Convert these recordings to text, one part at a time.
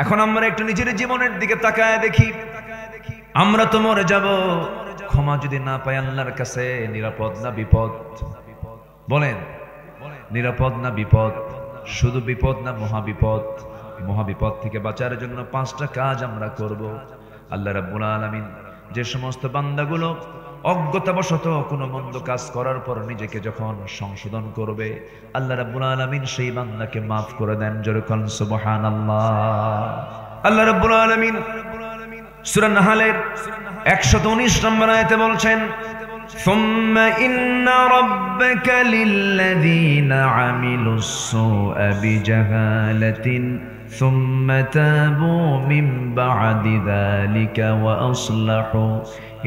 এখন আমরা একটু নিজের জীবনের দিকে তাকায় দেখি, আমরা তো মরে যাব, ক্ষমা যদি না পাই আল্লাহর কাছে নিরাপদ না বিপদ? বলেন, নিরাপদ না বিপদ? শুধু বিপদ না মহাবিপদ? মহাবিপদ থেকে বাঁচার জন্য 5টা কাজ আমরা করব। আল্লাহ রাব্বুল আলামিন যে সমস্ত বান্দাগুলো অজ্ঞতাবশত কোনো মন্দ কাজ করার পর নিজেকে যখন সংশোধন করবে, আল্লাহ রাব্বুল আলামিন সেই বান্দাকে মাফ করে দেন। জোরে বলেন সুবহানাল্লাহ। আল্লাহ রাব্বুল আলামিন সূরা নাহলের 119 নম্বর আয়াতে বলছেন, সুম্মা ইন্না রাব্বাকা লিল্লাযীনা আমিলুস সুআ বিজাহালাতিন সুম্মা তাবু মিন বা'দি যালিকা ওয়া আসলাহু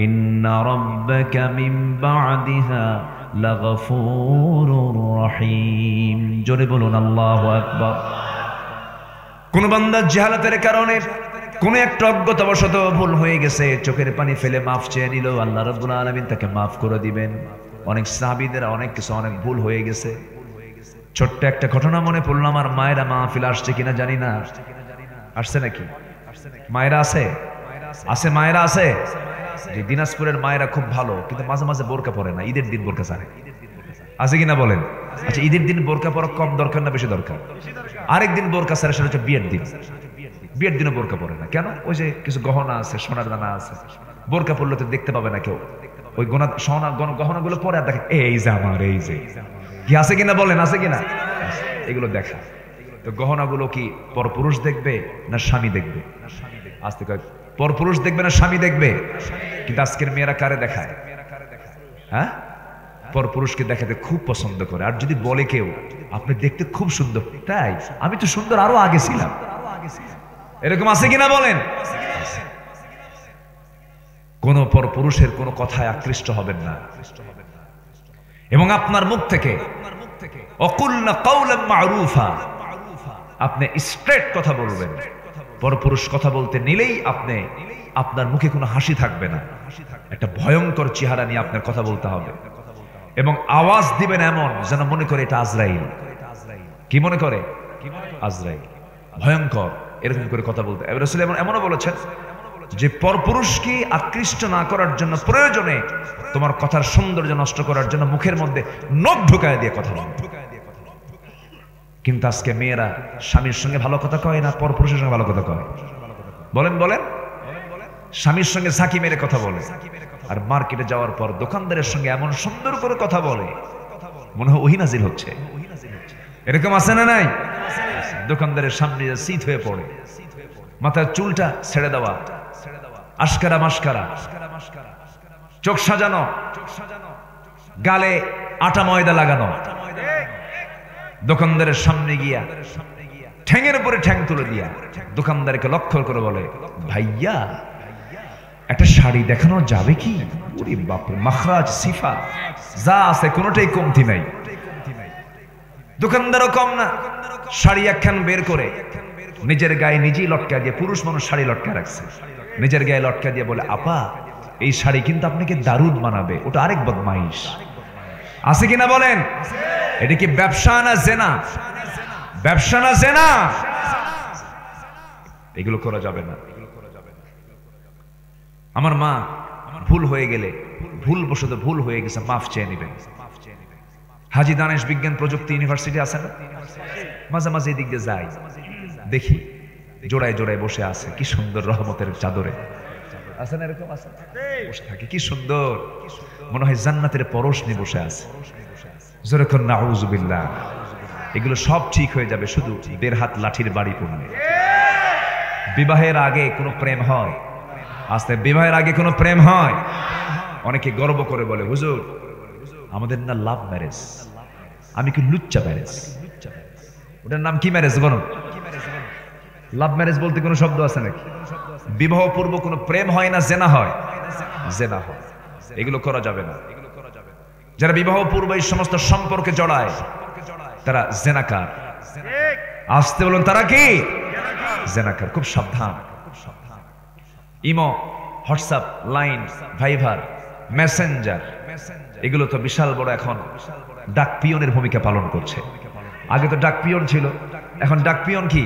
ইন্না রাব্বাকা মিন বা'দিহা লাগফুরুর রহিম। জোরে বলুন আল্লাহু আকবার। কোন বান্দা জাহালাতের কারণে কোন একটা অজ্ঞতাবশত ভুল হয়ে গেছে, চোখের পানি ফেলে মাফ চেয়ে নিল, আল্লাহ রাব্বুল আলামিন তাকে মাফ করে দিবেন। অনেক সাহাবীদের অনেক কিছু অনেক ভুল হয়ে গেছে। ছোট্ট একটা ঘটনা মনে পড়লো, আমার মায়েরা মাহফিল আসছে কিনা জানি না, আসছে নাকি? মায়েরা আছে? আছে মায়েরা আছে? যে দিনাজপুরের মায়েরা খুব ভালো, কিন্তু মাঝে মাঝে বোরকা পরে না, ঈদের দিন বোরকা ছাড়ে। আছে কিনা বলেন? আচ্ছা, ঈদের দিন বোরকা পরা কম দরকার না বেশি দরকার? আরেকদিন বোরকা ছাড়ে, সেটা হচ্ছে বিয়ের দিন। বিয়ের দিনে বোরকা পরে না কেন? ওই যে কিছু গহনা আছে, সোনার দানা আছে, বোরকা পরলে তো দেখতে পাবে না কেউ। ওই গহনাগুলো পরে আর দেখে, এই যে আমার, এই যে কি আছে কিনা বলেন, আছে কিনা? এগুলো দেখা। তো গহনাগুলো কি পরপুরুষ দেখবে না স্বামী দেখবে? আজ থেকে পরপুরুষ দেখবে না স্বামী দেখবে? কিন্তু আজকের মেয়েরা কারে দেখায়? হ্যাঁ, পরপুরুষকে দেখাতে খুব পছন্দ করে। আর যদি বলে কেউ আপনি দেখতে খুব সুন্দর, তাই আমি তো সুন্দর আরো আগে ছিলাম, এরকম আছে কিনা বলেন? কোন পরপুরুষের কোন কথায় আকৃষ্ট হবেন না, এবং আপনার মুখ থেকে অকুলনা কাওলাম মারুফা, আপনি স্ট্রেট কথা বলবেন। পরপুরুষ কথা বলতে নিলেই আপনি, আপনার মুখে কোনো হাসি থাকবে না, একটা ভয়ঙ্কর চেহারা নিয়ে আপনার কথা বলতে হবে, এবং আওয়াজ দিবেন এমন যেন মনে করে এটা আজরাইল। কি মনে করে? আজরাইল। ভয়ঙ্কর, এরকম করে কথা বলতে। রাসূল এমনও বলেছেন যে পরপুরুষকে আকৃষ্ট না করার জন্য প্রয়োজনে তোমার কথার সৌন্দর্য নষ্ট করার জন্য মুখের মধ্যে নখ ঢুকায় দিয়ে কথা বলো। কিন্তু আজকে মেয়েরা স্বামীর সঙ্গে ভালো কথা কয় না, পরপুরুষের সঙ্গে ভালো কথা কয়। বলেন বলেন, স্বামীর সঙ্গে ঝাঁকি মেরে কথা বলে, আর মার্কেটে যাওয়ার পর দোকানদারের সঙ্গে এমন সুন্দর করে কথা বলে মনে হয় ওহী নাজিল হচ্ছে। এরকম আছে না নাই? দোকানদারের সামনে শীত হয়ে পড়ে, মাথার চুলটা ছেড়ে দেওয়া, আশকারা মাস্কারা, চোখ সাজানো, গালে আটা ময়দা লাগানো, দোকানদারের সামনে গিয়া ঠ্যাঙের উপরে ঠ্যাং তুলে দিয়া দোকানদারকে লক্ষ্য করে বলে, ভাইয়া একটা শাড়ি দেখানো যাবে কি? ওরে বাপরে, মাখরাজ সিফা যা আছে কোনোটাই কমতি নাই। দোকানদারও কম না, শাড়ি একখান বের করে নিজের গায়ে নিজেই লটকা দিয়ে, পুরুষ মানুষ শাড়ি লটকা রাখছে, নিজের গায়ে লটকা দিয়ে বলে, আপা এই শাড়ি কিন্তু আপনাকে দারুণ মানাবে। ওটা আরেক বদমাইশ। আছে কিনা বলেন? এটা কি ব্যবসা না জেনা? ব্যবসা না জেনা? এগুলো করা যাবে না। আমার মা ভুল হয়ে গেলে, ভুলবশত ভুল হয়ে গেছে, মাফ চেয়ে নেবেন। হাজী দানেশ বিজ্ঞান প্রযুক্তি ইউনিভার্সিটি আছে না, মাঝে মাঝে এদিক দিয়ে যাই, দেখি জোড়ায় জোড়ায় বসে আছে, কি সুন্দর রহমতের চাদরে আছে না, এরকম আছে, বসে থাকে, কি সুন্দর, মনে হয় জান্নাতের পরশ নিয়ে বসে আছে। যেরকম নাউযুবিল্লাহ। এগুলো সব ঠিক হয়ে যাবে শুধু 1.5 হাত লাঠির বাড়ি পড়লে। বিবাহের আগে কোনো প্রেম হয়? আস্তে বিবাহের আগে কোনো প্রেম হয়? অনেকে গর্ব করে বলে, হুজুর আমাদের না লাভ ম্যারেজ, আমি কি লুচ্চা ম্যারেজ। ওটার নাম কি ম্যারেজ বলুন? লাভ ম্যারেজ বলতে কোনো শব্দ আছে নাকি? বিবাহ পূর্ব কোনো প্রেম হয় না, জেনা হয়? জেনা হয়। এগুলো করা যাবে না। যারা বিবাহ পূর্ব এই সমস্ত সম্পর্কে জড়ায় তারা জেনাকার। আসতে বলুন, তারা কি জেনাকার। খুব সাবধান। ইমো, হোয়াটসঅ্যাপ, লাইন, ভাইভার, মেসেঞ্জার, এগুলো তো বিশাল বড় এখন ডাক পিয়নের ভূমিকা পালন করছে। আগে তো ডাক পিয়ন ছিল, এখন ডাক পিয়ন কি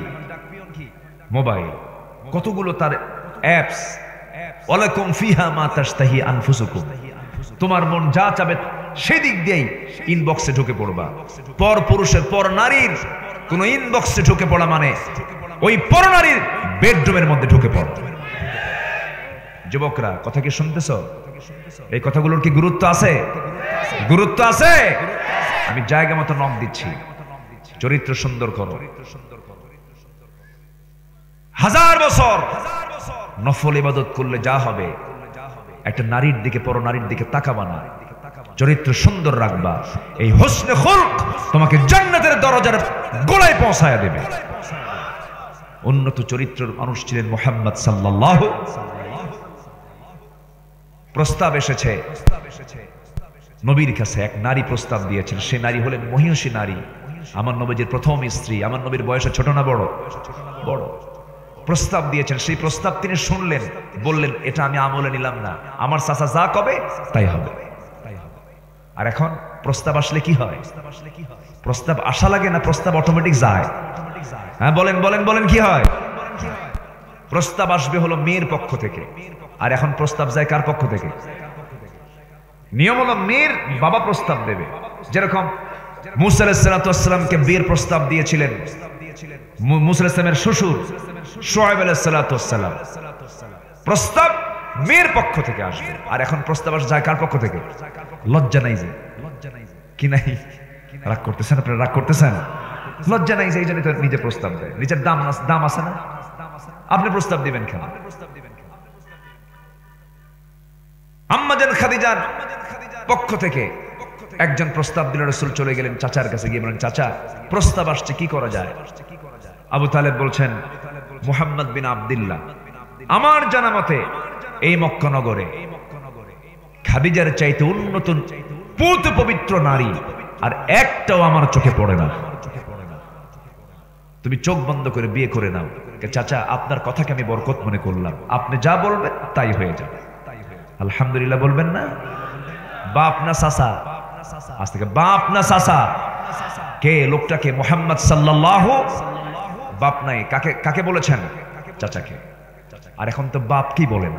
মোবাইল, কতগুলো তার অ্যাপস। ওয়ালাকুম ফিহা মা তাশতাহি আনফুসুকুম, তোমার মন যা চাবে সেদিক দিয়েই ইনবক্সে ঢুকে পড়বা। পর পুরুষের, পর নারীর কোন ইনবক্সে ঢুকে পড়া মানে ওই পর নারীর বেডরুমের মধ্যে ঢুকে পড়া। যুবকরা, কথা কি শুনতেছ? এই কথাগুলোর কি গুরুত্ব আছে? গুরুত্ব আছে। আমি জায়গা মতো নক দিচ্ছি, চরিত্র সুন্দর করো। 1000 বছর নফল ইবাদত করলে যা হবে, একটা নারীর দিকে, পর নারীর দিকে তাকাবা না, চরিত্র সুন্দর রাখবা। এই হুসনে খুলক তোমাকে জান্নাতের দরজার গোড়ায় পৌঁছায়া দেবে। উন্নত চরিত্রের মানুষ ছিলেন মুহাম্মদ সাল্লাল্লাহু। প্রস্তাব এসেছে নবীর কাছে, এক নারী প্রস্তাব দিয়েছেন। সে নারী হলেন মহিষী নারী, আমার নবীর প্রথম স্ত্রী। আমার নবীর বয়সে ছোট না বড়? বড়। প্রস্তাব দিয়েছেন, সেই প্রস্তাব তিনি শুনলেন, বললেন এটা আমি আমলে নিলাম না, আমার চাচা যা কবে তাই হবে। আর এখন প্রস্তাব আসলে কি হয়? প্রস্তাব আসা লাগে না প্রস্তাব অটোমেটিক যায়? হ্যাঁ বলেন বলেন বলেন, কি হয়? প্রস্তাব আসবে হলো মেয়ের পক্ষ থেকে, আর এখন প্রস্তাব যায় কার পক্ষ থেকে? নিয়ম হলো মেয়ের বাবা প্রস্তাব দেবে। যেরকম মুসা আলাইহিস সালামকে বিয়ের প্রস্তাব দিয়েছিলেন মুসা আলাইহিস সালামের শ্বশুর শুআয়ব আলাইহিস সালাম। প্রস্তাব মেয়ের পক্ষ থেকে আসবে, আর এখন প্রস্তাব আসে যায় কার পক্ষ থেকে? লজ্জা নাই যে, কি নাই? রাগ করতেছেন আপনারা? রাগ করতেছেন? লজ্জা নাই যে, এই জন্য নিজে প্রস্তাব দেয়। নিজের দাম আছে না? আপনি প্রস্তাব দিবেন কেন? আম্মা জান খাদিজার পক্ষ থেকে একজন প্রস্তাব দিল, রাসূল চলে গেলেন চাচার কাছে, গিয়ে বলেন চাচা প্রস্তাব আসছে, কি করা যায়? আবু তালেব বলছেন মুহাম্মদ বিন আব্দুল্লাহ, আমার জানা মতে এই মক্কা নগরে খাদিজার চাইতে উন্নত পুত পবিত্র নারী আর একটাও আমার চোখে পড়ে না। তুমি চোখ বন্ধ করে বিয়ে করে নাও। চাচা আপনার কথাকে আমি বরকত মনে করলাম, আপনি যা বলবেন তাই হয়ে যাবে। আলহামদুলিল্লাহ বলবেন না? বাপ না চাচা? আজ থেকে বাপ না চাচা? কে লোকটাকে? মুহাম্মদ সাল্লাল্লাহু। বাপ নাই, কাকে কাকে বলেছেন? চাচাকে। আর এখন তো বাপ কি বলেন,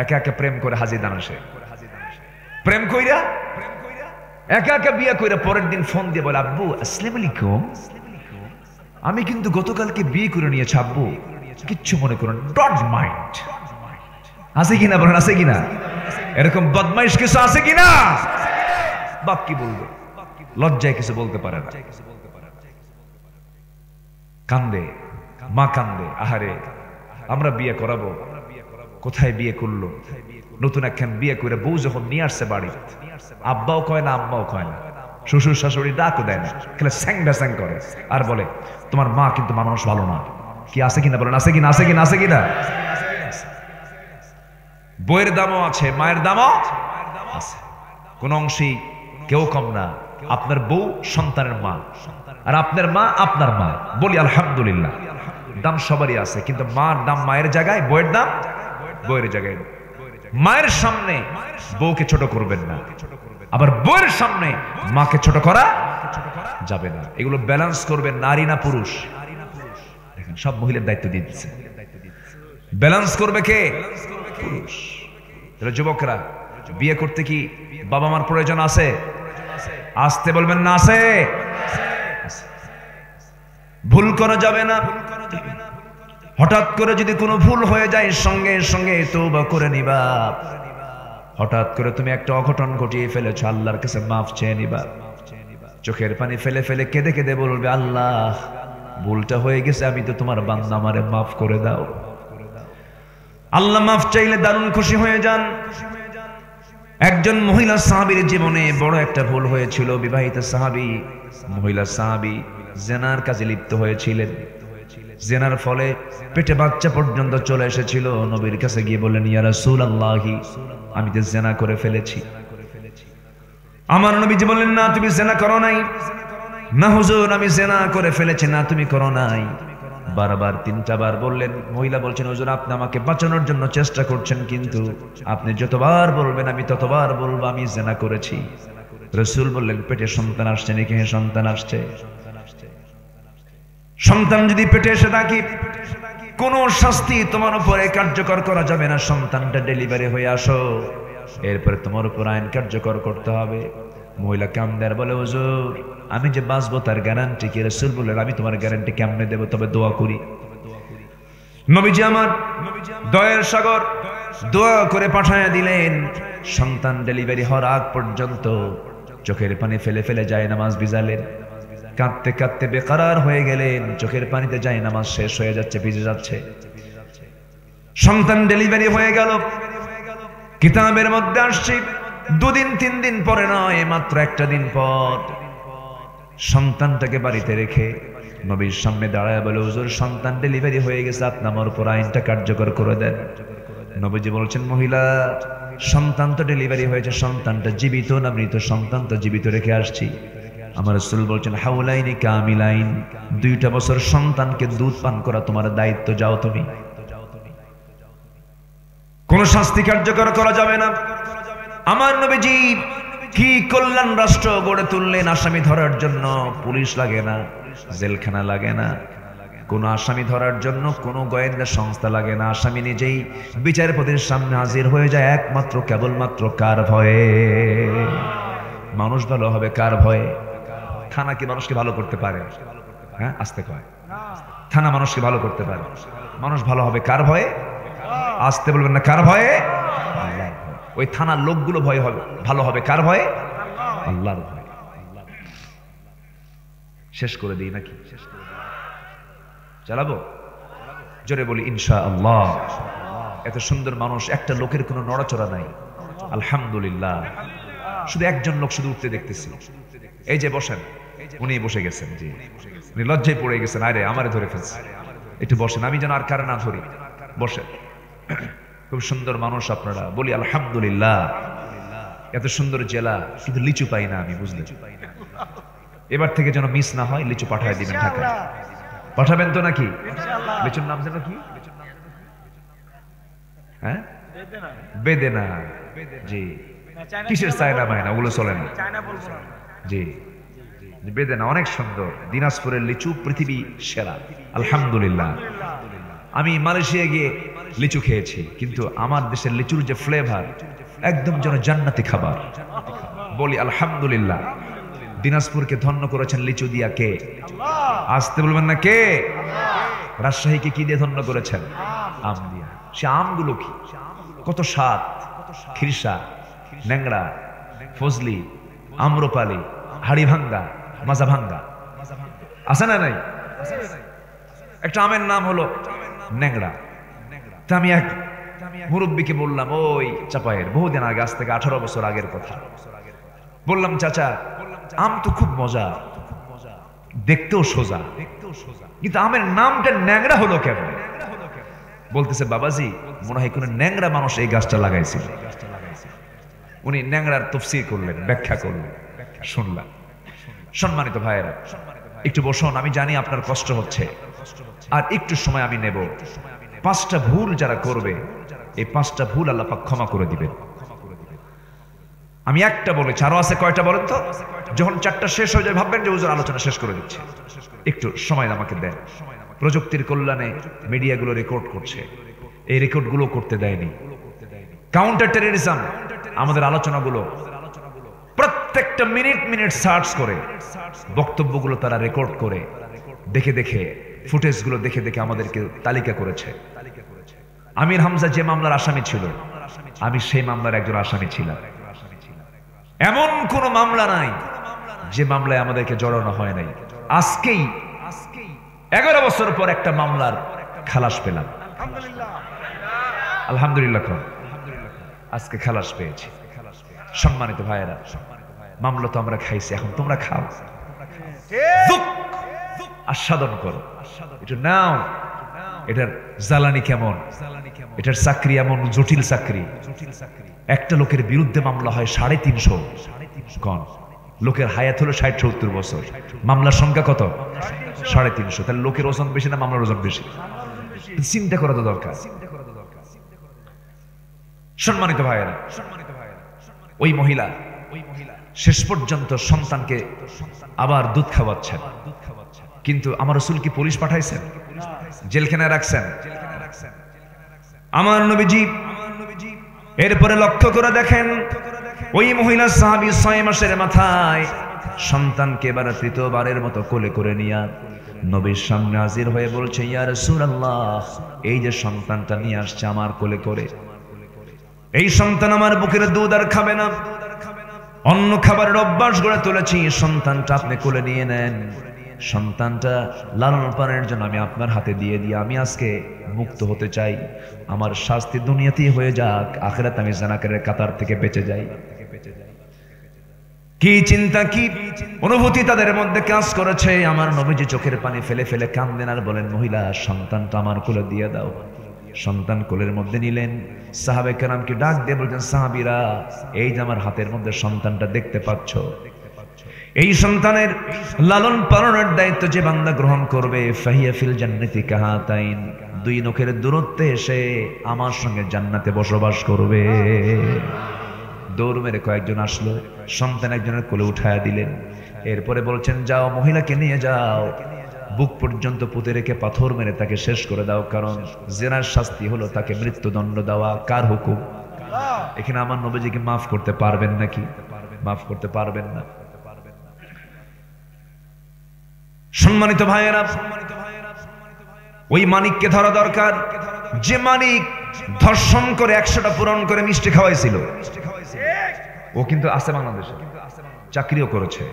একে একে প্রেম করে হাজির দানাসে, প্রেম কইরা একে একে বিয়ে কইরা পরের দিন ফোন দিয়ে বলে আব্বু আসসালামু আলাইকুম, আমি কিন্তু গতকালকে বিয়ে করে নিয়েছি আব্বু, কিচ্ছু মনে করুন, ডোন্ট মাইন্ড। আছে কিনা বলেন? আছে কিনা? এরকম বদমাইশ কিছু আছে কিনা? বাপ কি বলবে? লজ্জায় কিছু বলতে পারে না, কান্দে, মা কান্দে, আহারে আমরা বিয়ে করাবো, কোথায় বিয়ে করলো? নতুন একখান বিয়ে করে বউ যখন নিয়ে আসছে বাড়ি, আব্বাও কয় না আম্মাও কয় না, শ্বশুর শাশুড়ি ডাকও দেয় না, খেলে স্যাংডা স্যাং করে আর বলে তোমার মা কিন্তু মানুষ ভালো না। কি আছে কিনা বলেন? আছে কিনা? আছে কিনা? আছে কিনা? বইয়ের দামও আছে, মায়ের দামও আছে, কোন অংশেই কেউ কম না। আপনার বউ সন্তানের মা, আর আপনার মা আপনার মা। বলি আলহামদুলিল্লাহ, দাম সবারই আছে, কিন্তু মার দাম মায়ের জায়গায়, বইয়ের দাম বইয়ের জায়গায়। মায়ের সামনে বউকে ছোট করবেন না, আবার বইয়ের সামনে মাকে ছোট করা যাবে না। এগুলো ব্যালেন্স করবে নারী না পুরুষ? দেখেন সব মহিলার দায়িত্ব দিয়ে দিচ্ছে, ব্যালেন্স করবে কে? পুরুষ। তাহলে যুবকরা, বিয়ে করতে কি বাবা মার প্রয়োজন আছে? আসতে বলবেন না? আছে। ভুল করা যাবে না। হঠাৎ করে যদি কোনো ভুল হয়ে যায় সঙ্গে সঙ্গে তওবা করে নিবা। হঠাৎ করে তুমি একটা অঘটন ঘটিয়ে ফেলেছো, আল্লাহর কাছে মাফ চেয়ে নিবা। চোখের পানি ফেলে ফেলে কেঁদে কেঁদে বলবে আল্লাহ ভুলটা হয়ে গেছে, আমি তো তোমার বান্দা, আমারে মাফ করে দাও। আল্লাহ মাফ চাইলে দারুণ খুশি হয়ে যান। একজন মহিলা সাহাবীর জীবনে বড় একটা ভুল হয়েছিল। বিবাহিত সাহাবী, মহিলা সাহাবী জিনার কাজে লিপ্ত হয়েছিলেন। জিনার ফলে পেটে বাচ্চা পর্যন্ত চলে এসেছিল। নবীর কাছে গিয়ে বললেন ইয়া রাসূলুল্লাহ, আমি তো জিনা করে ফেলেছি। আমার নবীজি বললেন না তুমি জিনা করো নাই। না হুজুর আমি জিনা করে ফেলেছি। না তুমি করো নাই। বারবার 3টা বার বললেন। মহিলা বলছেন হুজুর আপনি আমাকে বাঁচানোর জন্য চেষ্টা করছেন, কিন্তু আপনি যতবার বলবেন আমি ততবার বলবো আমি জিনা করেছি। রাসূল বললেন পেটে সন্তান আসছে নাকি? হ্যাঁ সন্তান আসছে। সন্তান যদি পেটে এসে থাকে কোনো শাস্তি তোমার উপরে কার্যকর করা যাবে না। সন্তানটা ডেলিভারি হয়ে আসো, এরপরে তোমার উপর আইন কার্যকর করতে হবে। মহিলা কামদার বলে, হুজুর আমি যে বাঁচবো তার গ্যারান্টি কি? রাসূল বললেন, আমি তোমার গ্যারান্টি কেমনে দেব? তবে দোয়া করি। নবীজি আমার দয়ার সাগর দোয়া করে পাঠায়া দিলেন। সন্তান ডেলিভারি হওয়ার আগ পর্যন্ত চোখের পানি ফেলে ফেলে যায় নামাজ ভিজালেন, কাঁদতে কাঁদতে বেকারার হয়ে গেলেন। চোখের পানিতে যায় নামাজ শেষ হয়ে যাচ্ছে, ভিজে যাচ্ছে। সন্তান ডেলিভারি হয়ে গেল। কিতাবের মধ্যে আসছে 2 দিন 3 দিন পরে নয়, মাত্র একটা দিন পর সন্তানটাকে বাড়িতে রেখে নবীর সামনে দাঁড়ায় বলে, হুজুর সন্তান ডেলিভারি হয়ে গেছে, আপনি আমার উপর আইনটা কার্যকর করে দেন। নবীজি বলছেন, মহিলা সন্তান তো ডেলিভারি হয়েছে, সন্তানটা জীবিত না মৃত? সন্তান তো জীবিত রেখে আসছি। আমার রাসূল বলছেন, হাউলাইনি কামিলাইন, 2টা বছর সন্তানকে দুধ পান করা তোমার দায়িত্ব, যাও তুমি। কোন শাস্তি কার্যকর করা যাবে না। আমার নবীজি কি কল্যাণ রাষ্ট্র গড়ে তুললেন! আসামি ধরার জন্য পুলিশ লাগে না, জেলখানা লাগে না, কোন আসামি ধরার জন্য কোন গোয়েন্দা সংস্থা লাগে না। আসামি নিজেই বিচারপতির সামনে হাজির হয়ে যায়, একমাত্র কেবলমাত্র কার ভয়ে? মানুষ ভালো হবে কার ভয়ে? থানা কি মানুষকে ভালো করতে পারে? হ্যাঁ, আসতে কয় থানা মানুষকে ভালো করতে পারে। মানুষ ভালো হবে কার ভয়ে? আসতে বলবেন না, কার ভয়ে? ওই থানার লোকগুলো ভয় হবে, ভালো হবে কার ভয়ে? আল্লাহর ভয়ে। শেষ করে দিই নাকি? চালাবো? জোরে বলি ইনশাআল্লাহ। এত সুন্দর মানুষ, একটা লোকের কোনো নড়াচড়া নাই, আলহামদুলিল্লাহ। শুধু একজন লোক শুধু উঠতে দেখতেছি, এই যে বসেন, উনি বসে গেছেন। জি, উনি লজ্জায় পড়ে গেছেন, আরে আমারে ধরে ফেলছে, একটু বসেন, আমি যেন আর কারে না ধরি। বসেন। খুব সুন্দর মানুষ আপনারা, বলি আলহামদুলিল্লাহ। এত সুন্দর জেলা, কিন্তু লিচু পাই না আমি, বুঝলেন? এবার থেকে যেন মিস না হয়, লিচু পাঠায় দিবেন ঢাকায়। পাঠাবেন তো নাকি? লিচুর নাম যেন কি? হ্যাঁ, বেদেনা। জি, কিসের চায়না মায়না, ওগুলো চলে না। জি, বেদেনা অনেক সুন্দর। দিনাজপুরের লিচু পৃথিবী সেরা, আলহামদুলিল্লাহ। আমি মালয়েশিয়া গিয়ে লিচু খেয়েছি, কিন্তু আমার দেশের লিচুর যে ফ্লেভার, একদম যেন জান্নাতি খাবার। বলি আলহামদুলিল্লাহ। দিনাজপুরকে ধন্য করেছেন লিচু দিয়া কে? আসতে বলবেন না, কে? রাজশাহীকে কি দিয়ে ধন্য করেছেন? আম দিয়া। সে আমগুলো কি কত স্বাদ! খিরসা, ন্যাংড়া, ফজলি, আম্রপালি, হাড়ি ভাঙ্গা, মাজা ভাঙ্গা, আছে না নাই? একটা আমের নাম হলো ন্যাংড়া। তা আমি এক মুরব্বীকে বললাম, ওই চাপায়ের, বহুদিন আগে, আজ থেকে 18 বছর আগের কথা। বললাম, চাচা আম তো খুব মজা, দেখতেও সোজা, কিন্তু আমের নামটা ন্যাংড়া হলো কেমন? বলতেছে, বাবাজি মনে হয় কোন ন্যাংড়া মানুষ এই গাছটা লাগাইছিল। উনি ন্যাংড়ার তাফসীর করলেন, ব্যাখ্যা করলেন, শুনলাম। সম্মানিত ভাইয়েরা, একটু বসুন। আমি জানি আপনার কষ্ট হচ্ছে, আর একটু সময় আমি নেব। 5টা ভুল যারা করবে, এই 5টা ভুল আল্লাহ পাক ক্ষমা করে দিবেন। আমি একটা বলেছি, আরো আছে কয়টা বলেন তো? যখন 4টা শেষ হয়ে যায় ভাববেন যে হুজুর আলোচনা শেষ করে দিচ্ছে। একটু সময় আমাকে দেন। প্রযুক্তির কল্যাণে মিডিয়াগুলো রেকর্ড করছে, এই রেকর্ডগুলো করতে দেয়নি। কাউন্টার টেররিজম, আমাদের আলোচনাগুলো প্রত্যেকটা মিনিট মিনিট সার্চ করে বক্তব্যগুলো তারা রেকর্ড করে দেখে দেখে, ফুটেজগুলো দেখে দেখে আমাদেরকে তালিকা করেছে। আমির হামজা যে মামলার আসামি ছিল, আমি সেই মামলার একজন আসামি ছিলাম। এমন কোন মামলা নাই যে মামলায় আমাদেরকে জড়ানো হয় নাই। আজকেই 11 বছর পর একটা মামলার খালাস পেলাম, আলহামদুলিল্লাহ। আজকে খালাস পেয়েছি। সম্মানিত ভাইয়েরা, মামলা তো আমরা খাইছি, এখন তোমরা খাও, আস্বাদন করো, একটু নাও। এটার জ্বালানি কেমন, এটার চাকরি এমন জটিল চাকরি। একটা লোকের বিরুদ্ধে মামলা হয় 350 কোন লোকের হায়াত হলো 60-70 বছর, মামলার সংখ্যা কত? 350। তাহলে লোকের ওজন বেশি না মামলার ওজন বেশি? চিন্তা করা তো দরকার। সম্মানিত ভাইয়েরা, ওই মহিলা শেষ পর্যন্ত সন্তানকে আবার দুধ খাওয়াচ্ছেন। কিন্তু আমার রাসূল কি পুলিশ পাঠাইছেন, জেলখানায় রাখছেন? আমার নবীজি এরপরে লক্ষ্য করে দেখেন ওই মহিলা সাহাবী 6 মাসের মাথায় সন্তানকে এবার তৃতীয়বারের মতো কোলে করে নিয়ে নবীর সামনে হাজির হয়ে বলছে, ইয়া রাসূলুল্লাহ, এই যে সন্তানটা নিয়ে আসছে আমার কোলে করে, এই সন্তান আমার বুকের দুধ আর খাবে না, অন্য খাবারের অভ্যাস গড়ে তুলেছি, সন্তানটা আপনি কোলে নিয়ে নেন, সন্তানটা লালন পালনের জন্য আমি আপনার হাতে দিয়ে দিই, আমি আজকে মুক্ত হতে চাই, আমার শাস্তি দুনিয়াতেই হয়ে যাক, আখিরাতে আমি জানাকারের কাতার থেকে বেঁচে যাই। কি চিন্তা, কি অনুভূতি তাদের মধ্যে কাজ করেছে। আমার নবীজি চোখের পানি ফেলে ফেলে কাঁদলেন আর বলেন, মহিলা, সন্তানটা আমার কোলে দিয়ে দাও। সন্তান কোলের মধ্যে নিলেন। সাহাবে কেরামকে ডাক দিয়ে বলছেন, সাহাবীরা, এই যে আমার হাতের মধ্যে সন্তানটা দেখতে পাচ্ছ, এই সন্তানের লালন পালনের দায়িত্ব যে বান্দা গ্রহণ করবে, ফাহিয়া ফিল জান্নাতি কাহাতাইন, দুই নখের দূরত্বে এসে আমার সঙ্গে জান্নাতে বসবাস করবে। দৌড় মেরে কয়েকজন আসলো, সন্তান একজনের কোলে উঠায়া দিলেন। এরপরে বলছেন, যাও মহিলাকে নিয়ে যাও, বুক পর্যন্ত পুঁতে রেখে পাথর মেরে তাকে শেষ করে দাও, কারণ জেনার শাস্তি হলো তাকে মৃত্যুদণ্ড দেওয়া। কার হুকুম? এখানে আমার নবীজিকে মাফ করতে পারবেন নাকি? মাফ করতে পারবেন না। সম্মানিত ভাইয়েরা, ওই মানিককে ধরা দরকার, যে মানিক ধর্ষণ করে 100টা পূরণ করে মিষ্টি খাওয়াইছিল। ও কিন্তু আছে বাংলাদেশে, চাকরিও করেছে,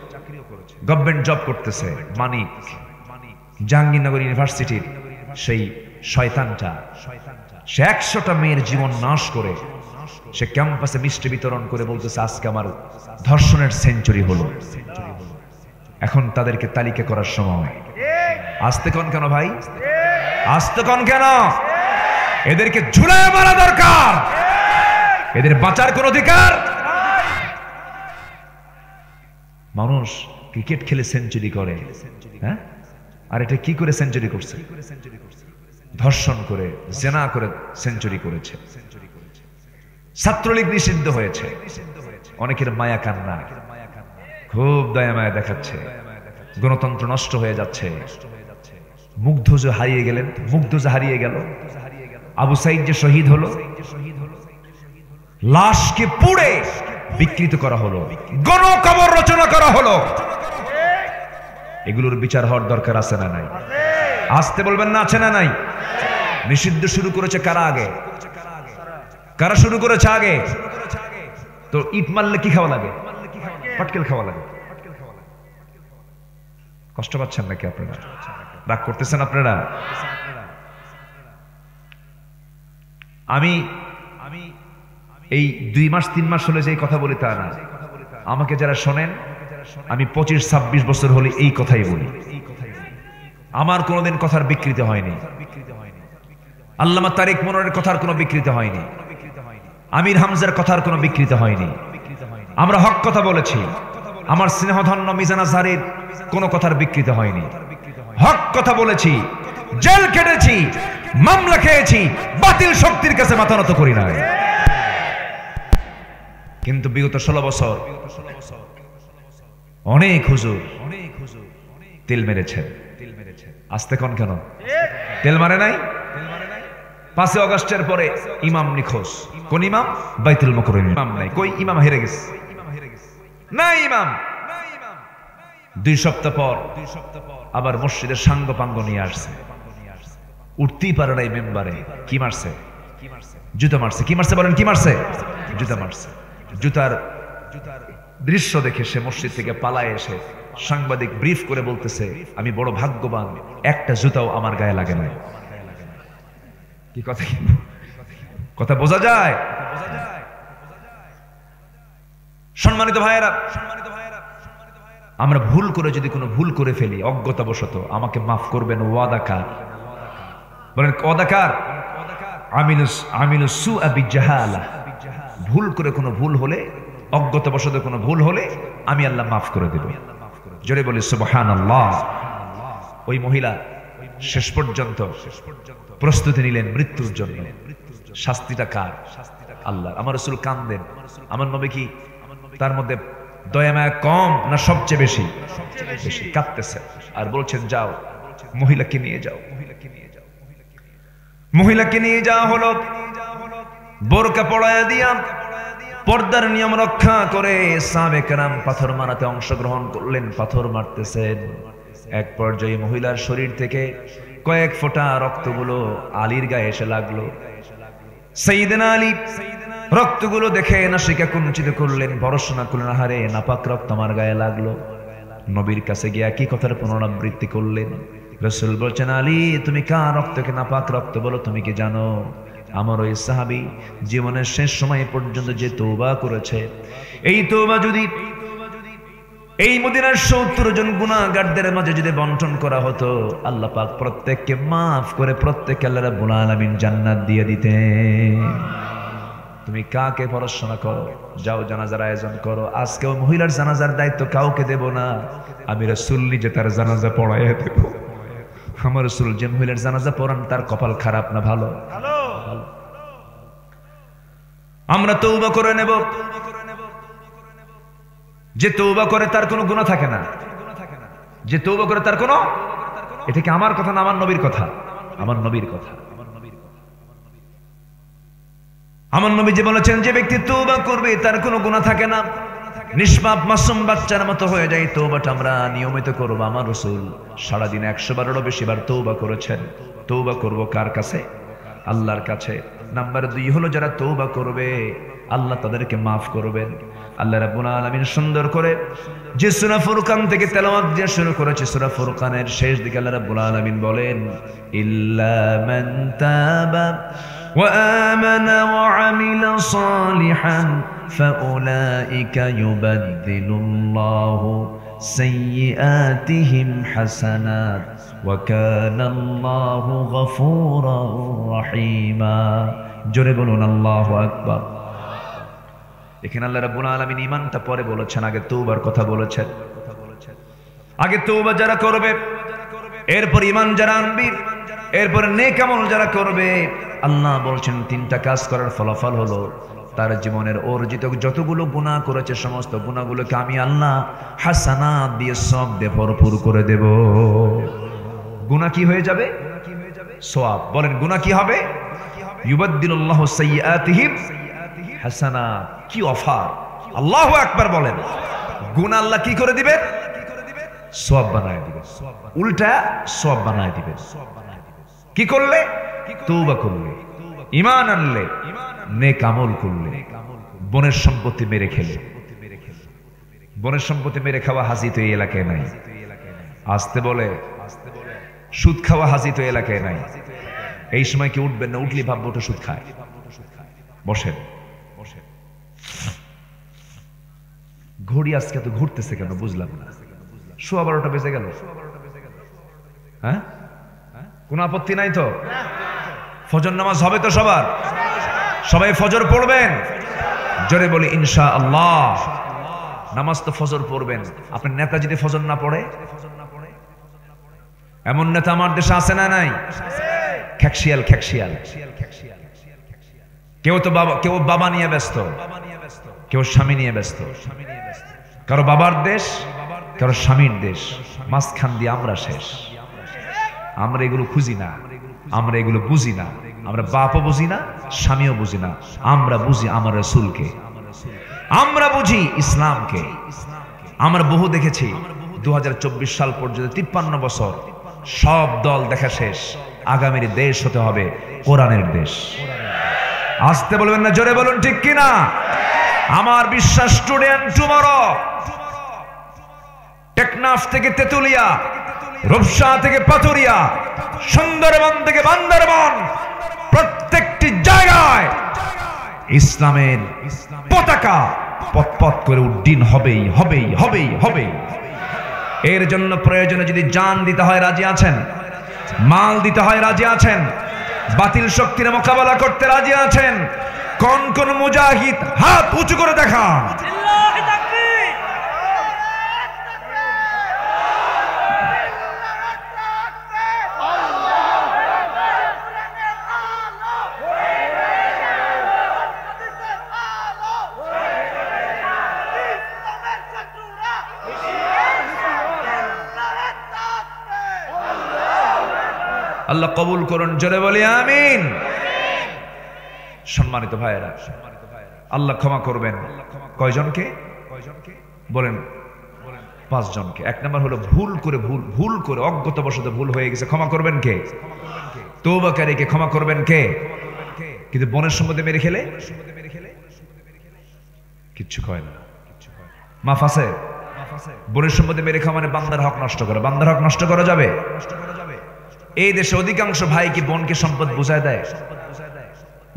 গভর্নমেন্ট জব করতেছে। মানিক জাহাঙ্গীরনগর ইউনিভার্সিটির সেই শয়তানটা, সে 100টা মেয়ের জীবন নাশ করে সে ক্যাম্পাসে মিষ্টি বিতরণ করে বলতেছে, আজকে আমার ধর্ষণের সেঞ্চুরি হলো। এখন তাদেরকে তালিকা করার সময়। আসতে কোন কেন ভাই, আসতে কোন কেন? এদেরকে ঝুলায় মারা দরকার, এদের বাঁচার কোন অধিকার। মানুষ ক্রিকেট খেলে সেঞ্চুরি করে, হ্যাঁ, আর এটা কি করে সেঞ্চুরি করছে? ধর্ষণ করে, জেনা করে সেঞ্চুরি করেছে। ছাত্রলীগ নিষিদ্ধ হয়েছে, অনেকের মায়া কান্না, খুব দয়া মায়া দেখাচ্ছে, গণতন্ত্র নষ্ট হয়ে যাচ্ছে। মুগ্ধ যে হারিয়ে গেলেন, মুগ্ধ যে হারিয়ে গেল, আবু সাইদ যে শহীদ হলো, লাশকে পুড়ে বিকৃত করা হলো, গণকবর রচনা করা হলো। এগুলোর বিচার হওয়ার দরকার আছে না নাই? আসতে বলবেন না, আছে না নাই? নিষিদ্ধ শুরু করেছে কারা আগে? কারা শুরু করেছে আগে? তো ইট মারলে কি খাওয়া লাগে? পাটকেল খাওয়া লাগে। কষ্ট পাচ্ছেন নাকি আপনারা? রাগ করতেছেন আপনারা? আমি এই 2 মাস 3 মাস হলে যে কথা বলি তা না। আমাকে যারা শোনেন, আমি 25-26 বছর হলে এই কথাই বলি। আমার কোনোদিন কথার বিকৃতি হয়নি। আল্লামা তারেক মনোয়ারের কথার কোনো বিকৃতি হয়নি। আমির হামজার কথার কোনো বিকৃতি হয়নি। আমরা হক কথা বলেছি। আমার স্নেহধন্য মিজান আজহারের কোনো কথার বিকৃতি হয়নি। হক কথা বলেছি, জেল কেটেছি, মামলা খেয়েছি, বাতিল শক্তির কাছে মাথা নত করি না। কিন্তু বিগত 16 বছর অনেক হুজুর তেল মেরেছেন। আসতে কোন কেন? তেল মারে নাই? 5 আগস্টের পরে ইমাম নিখোঁজ। কোন ইমাম? বাইতুল মুকাররম ইমাম নাই। কই ইমাম? হেরে গেছে না ইমাম। 2 সপ্তাহ পর আবার মসজিদের সাঙ্গ পাঙ্গ নিয়ে আসছে। উঠতেই পারে নাই মেম্বারে। কি মারছে? জুতা মারছে। কি মারছে বলেন? কি মারছে? জুতা মারছে। জুতার দৃশ্য দেখে সে মসজিদ থেকে পালায় এসে সাংবাদিক ব্রিফ করে বলতেছে, আমি বড় ভাগ্যবান, একটা জুতাও আমার গায়ে লাগে না। কি কথা? কথা বোঝা যায়? সম্মানিত ভাইয়েরা, আমরা ভুল করে যদি কোনো ভুল করে ফেলি অজ্ঞতাবশত, আমাকে মাফ করবেন। ওয়াদাকার বলেন, ওয়াদাকার আমিলুস সুআ বিজাহালা। ভুল করে কোনো ভুল হলে, অজ্ঞতাবশত কোনো ভুল হলে আমি আল্লাহ মাফ করে দেব। জোরে বলি সুবহানাল্লাহ। ওই মহিলা শেষ পর্যন্ত প্রস্তুতি নিলেন মৃত্যুর জন্য। শাস্তিটা কার? আল্লাহ। আমার রাসূল কাঁদেন। আমার নবী কি তার মধ্যে দয়া মায়া কম না সবচেয়ে বেশি? বেশি। কাঁদতেছে আর বলছেন যাও মহিলাকে নিয়ে যাও। মহিলাকে নিয়ে যাওয়া হলো, বোরকা পড়ায়া দিয়া পর্দার নিয়ম রক্ষা করে সাহাবে কেরাম পাথর মারাতে অংশগ্রহণ করলেন। পাথর মারতেছেন, এক পর্যায়ে মহিলার শরীর থেকে কয়েক ফোঁটা রক্তগুলো আলীর গায়ে এসে লাগলো। সাইয়েদনা আলী রক্তগুলো দেখে নাসিকা কুঞ্চিত করলেন, ভরসনা করলেন, আহারে নাপাক রক্ত আমার গায়ে লাগলো। নবীর কাছে গিয়া কি কথার পুনরাবৃত্তি করলেন। রাসূল বলছেন, আলী তুমি কার রক্তকে নাপাক রক্ত বলো? তুমি কি জানো আমার ওই সাহাবী জীবনের শেষ সময় পর্যন্ত যে তওবা করেছে, এই তওবা যদি এই মদিনার ৭০ জন গুনাহগারদের মাঝে যদি বন্টন করা হতো, আল্লাহ পাক প্রত্যেককে মাফ করে প্রত্যেককে আল্লাহ রাব্বুল আলামিন জান্নাত দিয়ে দিতেন। তুমি কাকে পড়াশোনা করো, যাও জানাজার আয়োজন করো। আজকেও মহিলার জানাজার দায়িত্ব কাউকে দেব না, আমি রাসূল নিজে তার জানাজা পড়াইয়া দেব। আমার রাসূল যে মহিলার জানাজা পড়ান তার কপাল খারাপ না ভালো? আমরা তওবা করে নেব। যে তওবা করে তার কোনো গুনাহ থাকে না, যে তওবা করে তার কোনো, এটা কি আমার কথা না আমার নবীর কথা? আমার নবীর কথা। আমার নবী যে বলেছেন যে ব্যক্তি তওবা করবে তার কোনো গুনাহ থাকে না, নিষ্পাপ মাসুম বাচ্চার মতো হয়ে যায়। তওবাটা আমরা নিয়মিত করব। আমার রাসূল সারাদিন ১০০বারেরও বেশি বার তওবা করেছেন। তওবা করব কার কাছে? আল্লাহর কাছে। নাম্বার ২ হলো যারা তওবা করবে আল্লাহ তাদেরকে মাফ করবেন। আল্লাহ রাব্বুল আলামিন সুন্দর করে যে সূরা ফুরকান থেকে তেলাওয়াত দিয়ে শুরু করেছে, সূরা ফুরকানের শেষ দিকে আল্লাহ রাব্বুল আলামিন বলেন, ইল্লা মান তাবা ওয়া আমানা ওয়া আমিলা সালিহান ফাউলাইকা ইউবাদদিলুল্লাহু সাইয়্যাতিহিম হাসানাত ওয়া কানা আল্লাহু গফুরার রহিমা। জোরে বলুন আল্লাহু আকবার। এখানে আল্লাহ রাব্বুল আলামিন ঈমানটা পরে বলেছেন, আগে তওবার কথা বলেছেন। আগে তওবা যারা করবে, এরপর ঈমান যারা আনবে, এরপর নেক আমল যারা করবে, আল্লাহ বলছেন ৩টা কাজ করার ফলাফল হলো তার জীবনের অর্জিত যতগুলো গুনাহ করেছে সমস্ত গুনাহগুলোকে আমি আল্লাহ হাসানাত দিয়ে সওয়াব দিয়ে ভরপুর করে দেব। গুনাহ কি হয়ে যাবে? সওয়াব। বলেন গুনাহ কি হবে? ইউবাদদিলুল্লাহু সাইয়্যাতিহিম হাসানাত। কি অফার! আল্লাহু আকবার বলেন। গুনাহ আল্লাহ কি করে দিবেন? সওয়াব বানায় দিবেন। উল্টা সওয়াব বানায় দিবেন। কি করলে? তওবা করলে, ঈমান আনলে, নেক আমল করলে। বনের সম্পত্তি মেরে খেলে, বনের সম্পত্তি মেরে খাওয়া হাজি তো এই এলাকায় নাই। আসতে বলে সুদ খাওয়া হাজি তো এলাকায় নাই। এই সময় কি উঠবেন না? উঠলি ভাববো ওটা সুদ খায়। বসেন। ঘড়ি আজকে তো ঘুরতেছে কেন বুঝলাম না। 12:15 বেজে গেল। হ্যাঁ, কোন আপত্তি নাই তো? ফজর নামাজ হবে তো সবার? সবাই ফজর পড়বেন? জোরে বলি ইনশাআল্লাহ। নামাজ তো ফজর পড়বেন। আপনার নেতা যদি ফজর না পড়ে, এমন নেতা আমার দেশে আছে না নাই? খ্যাকশিয়াল। কেউ তো বাবা, কেউ বাবা নিয়ে ব্যস্ত, কেউ স্বামী নিয়ে ব্যস্ত। কারো বাবার দেশ, কারো স্বামীর দেশ, মাঝখান দিয়ে আমরা শেষ। আমরা এগুলো খুঁজি না, আমরা এগুলো বুঝি না। আমরা বাপও বুঝি না, স্বামীও বুঝি না। আমরা বুঝি আমার রাসূলকে, আমরা বুঝি ইসলামকে। আমরা বহু দেখেছি 2024 সাল পর্যন্ত 53 বছর সব দল দেখা শেষ। আগামীর দেশ হতে হবে কোরআনের দেশ। আসতে বলবেন না, জোরে বলুন ঠিক কিনা? আমার বিশ্বাস স্টুডেন্ট টুমরো টেকনাফ থেকে তেতুলিয়া, রূপসা থেকে পাথুরিয়া, সুন্দরবন থেকে বান্দরবন, প্রত্যেকটি জায়গায় ইসলামের পতাকা পথ করে উড্ডীন হবেই। এর জন্য প্রয়োজনে যদি জান দিতে হয় রাজি আছেন, মাল দিতে হয় রাজি আছেন, বাতিল শক্তির মোকাবেলা করতে রাজি আছেন? কোন মুজাহিদ হাত উঁচু করে দেখান। আল্লাহ কবুল করুন, জোরে বলি আমিন। সম্মানিত ভাইয়েরা, আল্লাহ ক্ষমা করবেন কয়জনকে বলেন? 5 জনকে। 1 নম্বর হলো ভুল করে অজ্ঞতাবশত ভুল হয়ে গেছে, ক্ষমা করবেন কে? তওবাকারীকে ক্ষমা করবেন কে? কিন্তু বোনের সম্বন্ধে মেরে খেলে কিচ্ছু কয় না, মাফ আছে? বোনের সম্বন্ধে মেরে খাওয়া মানে বান্দার হক নষ্ট করা। বান্দার হক নষ্ট করা যাবে? এই দেশে অধিকাংশ ভাই কি বোনকে সম্পদ বুঝায় দেয়?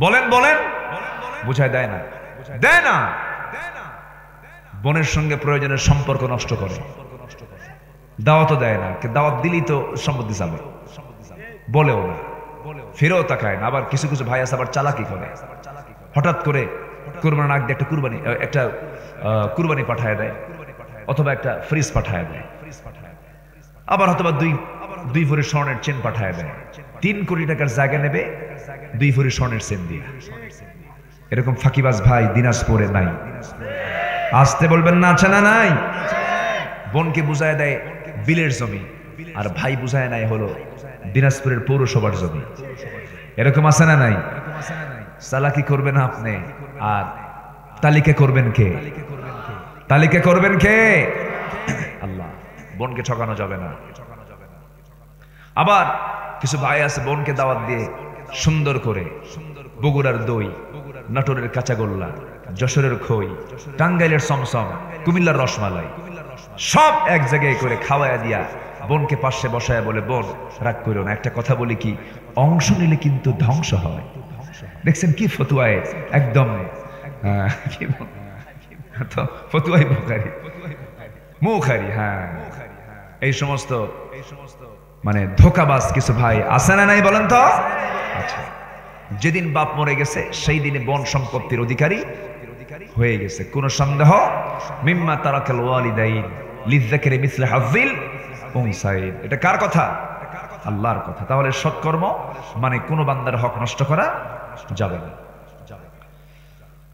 বলেন বলেন, বুঝায় দেয় না, দেয় না। বোনের সঙ্গে প্রয়োজনের সম্পর্ক নষ্ট করে, দাওয়াতও দেয় না। দাওয়াত দিলেই তো সম্পত্তি যাবে, বলেও না, ফিরেও তাকায় না। আবার কিছু কিছু ভাই আছে আবার চালাকি করে, হঠাৎ করে কুরবানির আগ দিয়ে একটা কুরবানি পাঠায় দেয়, অথবা একটা ফ্রিজ পাঠায় দেয়, আবার হয়তো 2 ভরি স্বর্ণের চেন পাঠায় দেয়। 3 কোটি টাকার জায়গা নেবে 2 ভরি স্বর্ণের চেন দিয়ে। এরকম ফাঁকিবাজ ভাই দিনাজপুরে নাই? আসতে বলবেন না, আছে না নাই? বোনকে বুঝায় দেয় বিলের জমি, আর ভাই বুঝায় নাই হলো দিনাজপুরের পৌরসভার জমি। এরকম আছে না নাই? চালাকি করবেন আপনি, আর তালিকা করবেন কে? তালিকা করবেন কে? আল্লাহ। বোনকে ঠকানো যাবে না। আবার কিছু ভাই আছে বোনকে দাওয়াত দিয়ে সুন্দর করে বগুড়ার দই, নাটোরের কাঁচাগোল্লা, যশোরের খই, টাঙ্গাইলের সমসম, কুমিল্লার রসমালাই সব এক জায়গায় করে খাওয়ায়া দিয়া বোনকে পাশে বসায় বলে, বোন রাগ করো না, একটা কথা বলি কি, অংশ নিলে কিন্তু ধ্বংস হয়। দেখছেন কি ফতুয়ায়, একদম ফতুয়াই মুখারি। হ্যাঁ, এই সমস্ত মানে ধোকাবাজ কিছু ভাই আছে না নাই বলেন তো? আচ্ছা, যেদিন বাপ মরে গেছে সেই দিনে বোন সম্পত্তির অধিকারী হয়ে গেছে, কোন সন্দেহ? মিম্মা তারাকাল ওয়ালিদাইন লিযাকারি মিসলু হাযিল উনসাইন। এটা কার কথা? আল্লাহর কথা। তাহলে সৎকর্ম মানে কোন বান্দার হক নষ্ট করা যাবে না।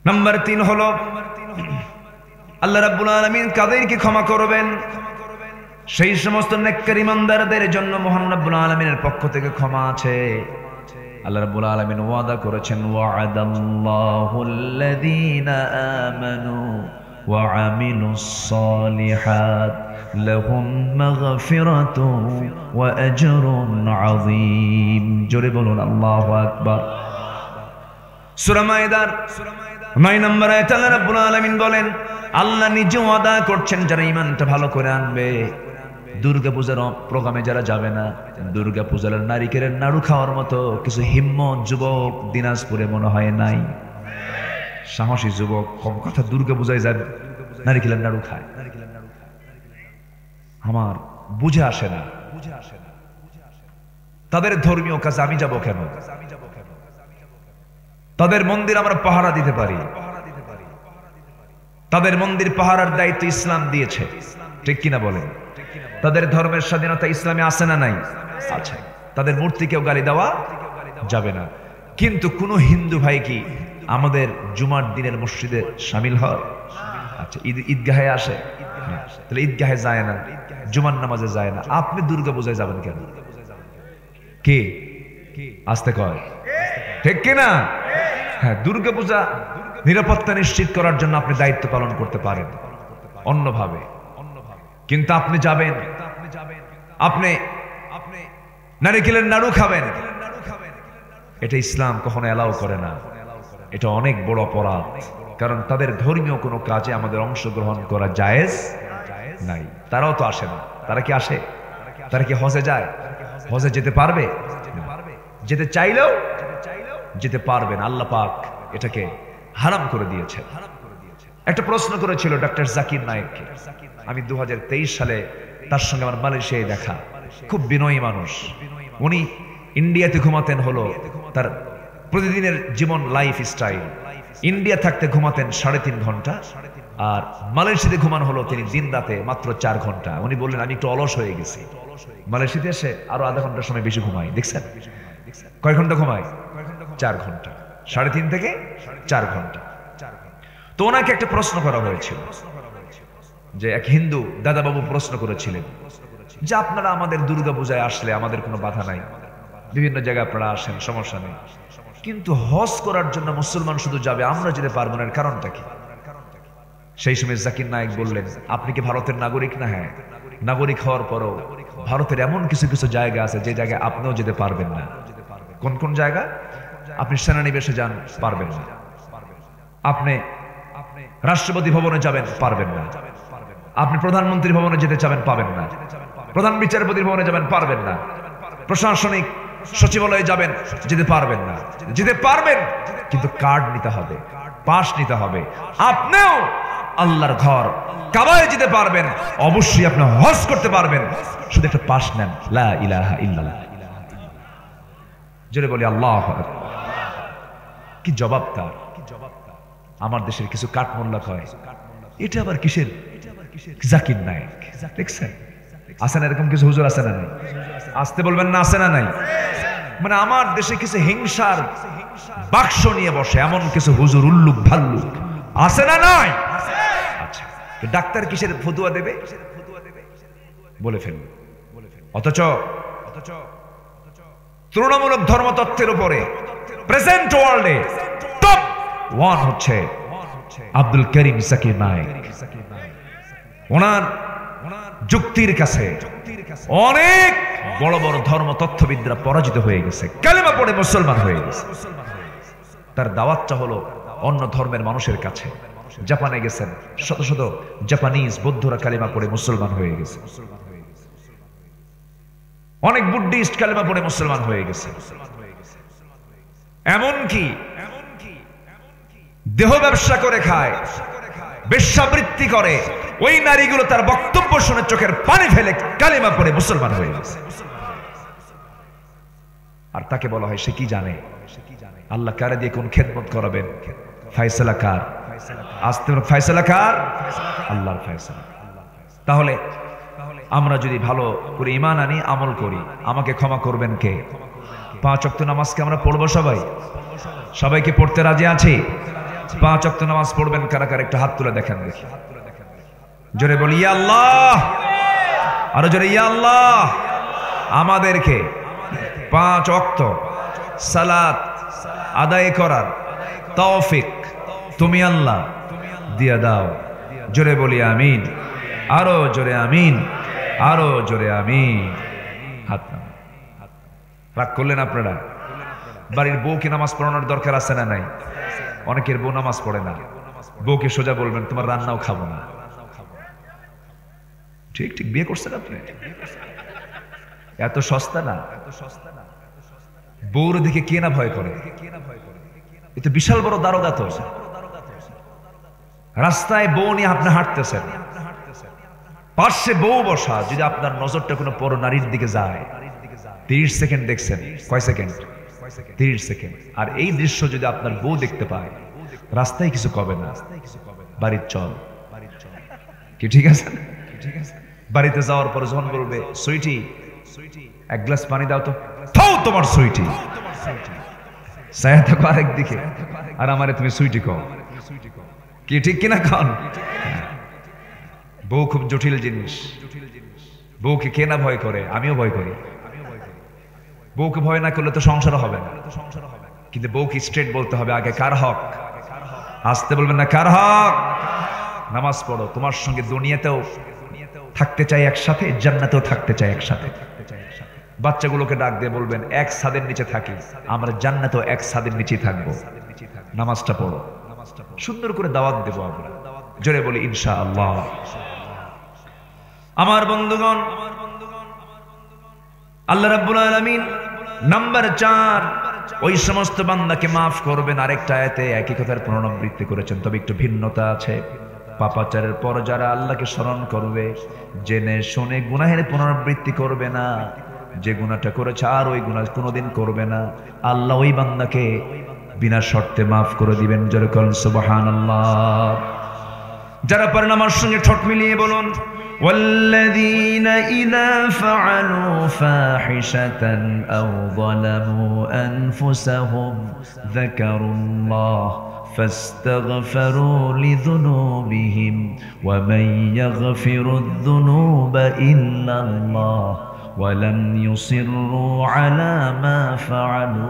নাম্বার 3 হলো আল্লাহ রাব্বুল আলামিন কাদেরকে ক্ষমা করবেন? সেই সমস্ত নেককার ইমানদারদের জন্য মহান রাব্বুল আলামিনের পক্ষ থেকে ক্ষমা আছে। আল্লাহ রাব্বুল আলামিন ওয়াদা করেছেন, ওয়া'আদাল্লাহুল্লাযীনা আমানু ওয়া আমিলুস সালিহাত লাহুম মাগফিরাতুন ওয়া আজরুন আযীম। জোরে বলুন আল্লাহু আকবার। সূরা মাইদার 9 নম্বর আয়াতে আল্লাহ রাব্বুল আলামিন বলেন, আল্লাহ নিজে ওয়াদা করছেন যারা ঈমানটা ভালো করে আনবে, দুর্গা পূজার প্রোগ্রামে যারা যাবে না, দুর্গা পূজার নারিকেলের নাড়ু খাওয়ার মতো কিছু হিম্মত যুবক দিনাজপুরে মনে হয় নাই। সাহসী যুবক কম কথা দুর্গা পূজায় যাবে, নারিকেলের নাড়ু খায়। আমার বুঝে আসে না তাদের ধর্মীয় কাজে আমি যাব কেন? তাদের মন্দির আমরা পাহারা দিতে পারি, তাদের মন্দির পাহারার দায়িত্ব ইসলাম দিয়েছে, ঠিক কিনা বলেন? তাদের ধর্মের স্বাধীনতা ইসলামে আছে না নাই? আছে। তাদের মূর্তিকেও গালি দেওয়া যাবে না। কিন্তু কোন হিন্দু ভাই কি আমাদের জুমার দিনের মসজিদে শামিল হয়? আচ্ছা, ঈদগাহে আসে, তাহলে ঈদগাহে যায় না, জুমার নামাজে যায় না, আপনি দুর্গা পূজায় যাবেন কেন? কি আসতে কয়, ঠিক কিনা? হ্যাঁ, দুর্গা পূজা নিরাপত্তা নিশ্চিত করার জন্য আপনি দায়িত্ব পালন করতে পারেন অন্যভাবে, কিন্তু আপনি যাবেন, আপনি নারিকেলের নাড়ু খাবেন, এটা ইসলাম কখনো এলাও করে না। এটা অনেক বড় অপরাধ, কারণ তাদের ধর্মীয় কোনো কাজে আমাদের অংশগ্রহণ করা জায়েজ নাই। তারাও তো আসে না। তারা কি আসে? তারা কি হজে যায়? হজে যেতে পারবে? যেতে চাইলেও যেতে পারবেন। আল্লাহ পাক এটাকে হারাম করে দিয়েছে। একটা প্রশ্ন করেছিল ডক্টর জাকির নায়েককে, আমি 2023 সালে তার সঙ্গে আমার মালয়েশিয়ায় দেখা। খুব বিনয়ী মানুষ। উনি ইন্ডিয়াতে ঘুমাতেন হলো তার প্রতিদিনের জীবন লাইফ স্টাইল। ইন্ডিয়া থাকতে ঘুমাতেন 3.5 ঘন্টা, আর মালয়েশিয়াতে ঘুমান হলো তিনি দিন রাতে মাত্র 4 ঘন্টা। উনি বললেন আমি একটু অলস হয়ে গেছি, মালয়েশিয়াতে এসে আরো আধা ঘন্টার সময় বেশি ঘুমাই। দেখছেন কয় ঘন্টা ঘুমাই? 4 ঘন্টা। 3.5 থেকে 4 ঘন্টা। তো ওনাকে একটা প্রশ্ন করা হয়েছিল, যে এক হিন্দু দাদাবাবু প্রশ্ন করেছিলেন যে আপনারা আমাদের দুর্গা পূজায় আসলে আমাদের কোনো বাধা নাই, বিভিন্ন জায়গায় আপনারা আসেন, সমস্যা নেই, কিন্তু হজ করার জন্য মুসলমান শুধু যাবে, আমরা যেতে পারবো না, এর কারণটা কি? সেই সময় জাকির নায়েক বললেন, আপনি কি ভারতের নাগরিক? না। হ্যাঁ। নাগরিক হওয়ার পরও ভারতের এমন কিছু কিছু জায়গা আছে যে জায়গায় আপনিও যেতে পারবেন না। কোন কোন জায়গা? আপনি সেনানিবাসে যান, পারবেন না। আপনি রাষ্ট্রপতি ভবনে যাবেন, পারবেন না। আপনি প্রধানমন্ত্রী ভবনে যেতে চাবেন, পাবেন না। প্রধান বিচারপতির ভবনে যাবেন, পারবেন না। প্রশাসনিক সচিবালয়ে যাবেন, যেতে পারবেন না। যেতে পারবেন, কিন্তু কার্ড নিতে হবে, পাস নিতে হবে। আপনিও আল্লাহর ঘর কাবায় যেতে পারবেন, অবশ্যই আপনি হজ করতে পারবেন, শুধু একটা পাস নেন। লা ইলাহা ইল্লাল্লাহ। জোরে বলি আল্লাহু আকবার। কি জবাব তার! আমার দেশের কিছু কাঠমোল্লা কয়, এটা আবার কিসের জাকির নায়েক? দেখছেন আছে না এরকম কিছু হুজুর? আছে না নাই? আসতে বলবেন না, আছে না নাই? মানে আমার দেশে কিছু হিংসার বাক্স নিয়ে বসে এমন কিছু হুজুর, উল্লুক ভাল্লুক, আছে না নাই? আচ্ছা, ডাক্তার কিসের ফতুয়া দেবে? বলে ফেলবে। অথচ তুলনামূলক ধর্মতত্ত্বের উপরে প্রেজেন্ট ওয়ার্ল্ডে টপ ওয়ান হচ্ছে আব্দুল করিম জাকির নায়েক। ওনার যুক্তির কাছে অনেক বড় বড় ধর্মতত্ত্ববিদরা পরাজিত হয়ে গেছে, কালেমা পড়ে মুসলমান হয়ে গেছে। তার দাওয়াতটা হলো অন্য ধর্মের মানুষের কাছে। জাপানে গেছেন, শত শত জাপানিজ বৌদ্ধরা কালেমা পড়ে মুসলমান হয়ে গেছে। অনেক বুদ্ধিস্ট কালেমা পড়ে মুসলমান হয়ে গেছে। এমনকি দেহ ব্যবসা করে খায়, বেশ্যাবৃত্তি করে, ওই নারীগুলো তার বক্তব্য শুনে চোখের পানি ফেলে কালেমা পড়ে মুসলমান হয়ে গেছে। আর তাকে বলা হয় সে কি জানে? আল্লাহ কারে দিয়ে কোন খেদমত করাবেন? ফায়সালা কার? আসতে ফায়সালা কার? আল্লাহর ফায়সালা। তাহলে আমরা যদি ভালো করে ঈমান আনি, আমল করি, আমাকে ক্ষমা করবেন কে? 5 ওয়াক্ত নামাজকে আমরা পড়বো সবাই? সবাইকে পড়তে রাজি আছি? 5 ওয়াক্ত নামাজ পড়বেন কারা কারা? একটা হাত তুলে দেখেন দেখি। জোরে বলি ইয়া আল্লাহ, আরো জোরে ইয়া আল্লাহ। আমাদেরকে 5 ওয়াক্ত সালাত আদায় করার তৌফিক তুমি আল্লাহ দিয়া দাও। জোরে বলি আমিন, আরো জোরে আমিন, আরো জোরে আমিন। হাত নামান। রাগ করলেন আপনারা? বাড়ির বউকে নামাজ পড়ানোর দরকার আছে না নাই? অনেকের বউ নামাজ পড়ে না। বউকে সোজা বলবেন তোমার রান্নাও খাবো না। ঠিক ঠিক বিয়ে করছেন আপনি? এত সস্তা না। বউর দিকে কে না ভয় করে? এটা বিশাল বড় দারোগা তো। রাস্তায় বউ নিয়ে আপনি হাঁটতেছেন, পাশে বউ বসা, যদি আপনার নজরটা কোনো পর নারীর দিকে যায়, 30 সেকেন্ড দেখছেন। কয় সেকেন্ড? 30 সেকেন্ড। আর এই দৃশ্য যদি আপনার বউ দেখতে পায়, রাস্তায় কিছু কবে না, বাড়ির চল। কি ঠিক আছে? বাড়িতে যাওয়ার পর যখন বলবে সুইটি 1 গ্লাস পানি দাও তো, থাও তোমার সুইটি, ছায়া থাকো আরেক দিকে, আর আমারে তুমি সুইটি কও। কি ঠিক কিনা খান? বউ খুব জটিল জিনিস। বউকে কে না ভয় করে? আমিও ভয় করি। বউকে ভয় না করলে তো সংসার হবে না। কিন্তু বউকে স্ট্রেট বলতে হবে, আগে কার হক? আসতে বলবেন না, কার হক? নামাজ পড়ো, তোমার সঙ্গে দুনিয়াতেও থাকতে চাই একসাথে, জান্নাতেও থাকতে চাই একসাথে। বাচ্চাগুলোকে ডাক দিয়ে বলবেন এক ছাদের নিচে থাকি, আমরা জান্নাতেও এক ছাদের নিচেই থাকবো। নামাজটা পড়ো, সুন্দর করে দাওয়াত দেব আমরা। জোরে বলি ইনশাআল্লাহ। আমার বন্ধুগণ, আল্লাহ রাব্বুল আলামিন নাম্বার 4 ওই সমস্ত বান্দাকে মাফ করবেন। আরেকটা আয়াতে একই কথার পুনরাবৃত্তি করেছেন, তবে একটু ভিন্নতা আছে। পাপাচারের পর যারা আল্লাহকে স্মরণ করবে, জেনে শুনে গুনাহের পুনরাবৃত্তি করবে না, যে গুনাহটা করেছে আর ওই গুনাহ কোনোদিন করবে না, আল্লাহ ওই বান্দাকে বিনা শর্তে মাফ করে দিবেন। জোরে বলুন সুবহানাল্লাহ। যারা পারেন আমার সঙ্গে ঠোঁট মিলিয়ে বলুন, والذين إذا فعلوا فاحشة أو ظلموا أنفسهم ذكروا الله فاستغفروا لذنوبهم ومن يغفر الذنوب إلا الله ওয়ালাম ইউসিররু আলা মা ফাআলু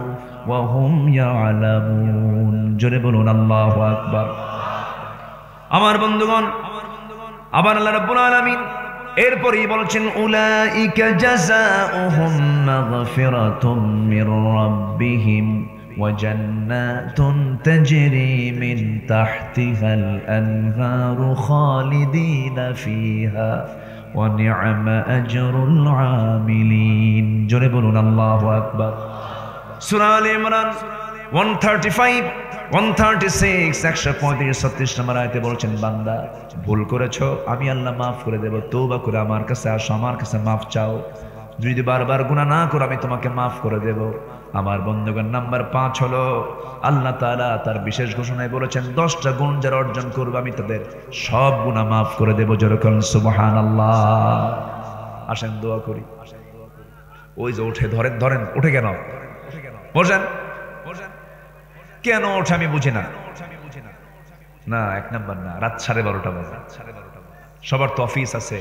ওয়া হুম ইয়ালামুন। জোরে বলুন আল্লাহু আকবার। আমার বন্ধুগণ, আবার আল্লাহ রাব্বুল আলামিন এরপরই বলছেন উলাইকা জাযাউহুম মাগফিরাতুম মির রাব্বিহিম ওয়া জান্নাতুন তাজরি মিন তাহতিহাল আনহারু খালিদিনা ফিহা ওয়া নি'মা আজরুল আমিলিন। জোরে বলুন আল্লাহু আকবার। সূরা আলে ইমরান 135 136 135 নম্বর আয়াতে বলছেন, বান্দা ভুল করেছো, আমি আল্লাহ মাফ করে দেব। তওবা করে আমার কাছে আসো, আমার কাছে মাফ চাও। যদি বারবার গুনাহ না করো আমি তোমাকে মাফ করে দেব। আমার বন্ধুগণ, নাম্বার 5 হলো আল্লাহ তাআলা তার বিশেষ ঘোষণায় বলেছেন 10টা গুণ যারা অর্জন করবে আমি তাদের সব গুনাহ মাফ করে দেব। যেরকম সুবহানাল্লাহ। আসেন দোয়া করি। ওই যে উঠে ধরেন উঠে কেন বসেন, কেন ওঠে আমি বুঝি না। না, 1 নাম্বার না, রাত 12:30 বাজে। সবার তো অফিস আছে,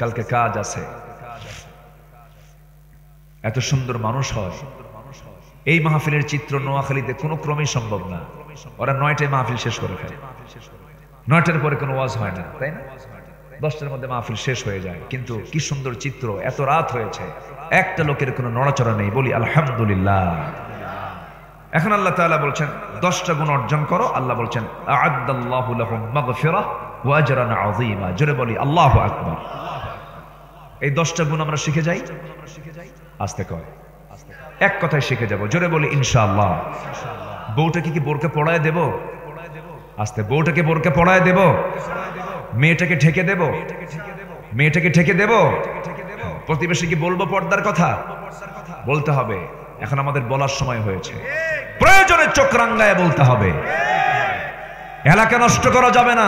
কালকে কাজ আছে। এত সুন্দর মানুষ হয়। এই মাহফিলের চিত্র নোয়াখালীতে কোনো ক্রমেই সম্ভব না। ওরা 9টায় মাহফিল শেষ করে ফেলে। 9টার পরে কোনো ওয়াজ হয় না, তাই না? 10টার মধ্যে মাহফিল শেষ হয়ে যায়। কিন্তু কি সুন্দর চিত্র, এত রাত হয়েছে, একটা লোকের কোনো নড়াচড়া নেই। বলি আলহামদুলিল্লাহ। এখন আল্লাহ তাআলা বলছেন 10টা গুণ অর্জন করো। আল্লাহ বলছেন আ'আদাল্লাহু লাহুম মাগফিরাহ ওয়া আজরান আযীমা। জোরে বলি আল্লাহু আকবার। এই 10টা গুণ আমরা শিখে যাই। আস্তে কয়, এক কথায় শিখে যাব। জোরে বলি ইনশাআল্লাহ। বউটাকে কি বোরকা পড়ায় দেব? আস্তে। বউটাকে বোরকা পড়ায় দেব? মেয়েটাকে ঢেকে দেব? মেয়েটাকে ঢেকে দেব? প্রতিবেশীকে বলবো পর্দার কথা? বলতে হবে। এখন আমাদের বলার সময় হয়েছে। প্রয়োজনে চোখ রাঙ্গায় বলতে হবে। এলাকা নষ্ট করা যাবে না,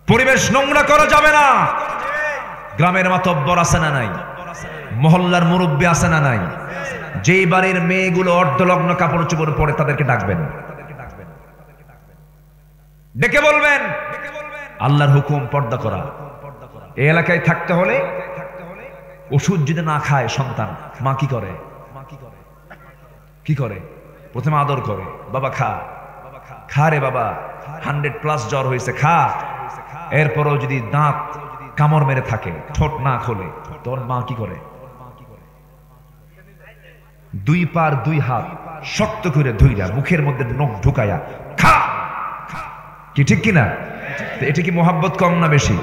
পরিবেশ নোংরা করা যাবে না। গ্রামের মাতব্বর আছে না নাই? মহল্লার মুরব্বী আছে না নাই? যেই বাড়ির মেয়েগুলো অর্ধলগ্ন কাপড় চোপড় পরে তাদেরকে ডাকবেন, ডেকে বলবেন আল্লাহর হুকুম পর্দা করা। এই এলাকায় থাকতে হলে ওষুধ যদি না খায় সন্তান, মা কি করে? কি করে? প্রথমে আদর করে, বাবা খা, খা রে বাবা, 100+ জ্বর হয়েছে, খা। এরপরও যদি দাঁত কামড় মেরে থাকে, ঠোঁট না খোলে, তোর মা কি করে? 2 পা 2 হাত শক্ত করে ধইরা মুখের মধ্যে নখ ঢুকায়া খা। কি ঠিক কিনা? এটা কি মোহাব্বত কম না বেশি?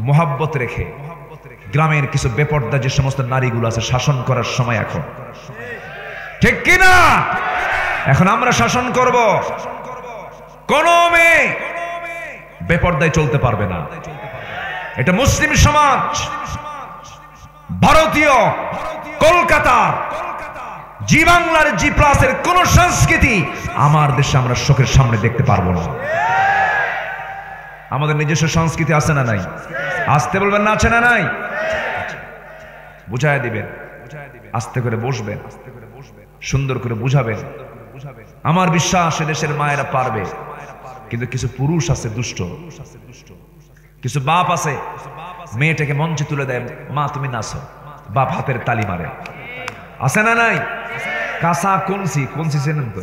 মোহাব্বত রেখে গ্রামের কিছু বেপর্দা যে সমস্ত নারীগুলো আছে শাসন করার সময় এখন, ঠিক কিনা? এখন আমরা শাসন করব। কোন মেয়ে বেপর্দায় চলতে পারবে না। এটা মুসলিম সমাজ, ভারতীয়, কলকাতার, জি বাংলার, G+ কোন সংস্কৃতি আমার দেশে আমরা চোখের সামনে দেখতে পারবো না। আমাদের নিজস্ব সংস্কৃতি আছে না নাই? আসতে বলবেন না, আছে না নাই? বুঝায় দিবেন, আস্তে করে বসবেন, সুন্দর করে বুঝাবেন। আমার বিশ্বাস দেশের মায়েরা পারবে। কিন্তু কিছু পুরুষ আছে দুষ্ট, কিছু বাপ আছে মেয়েটাকে মঞ্চে তুলে দেয়, মা তুমি নাচো, বাপ হাতের তালি মারে। আছে না নাই? কাঁচা কনসি, কনসি চেনেন তো?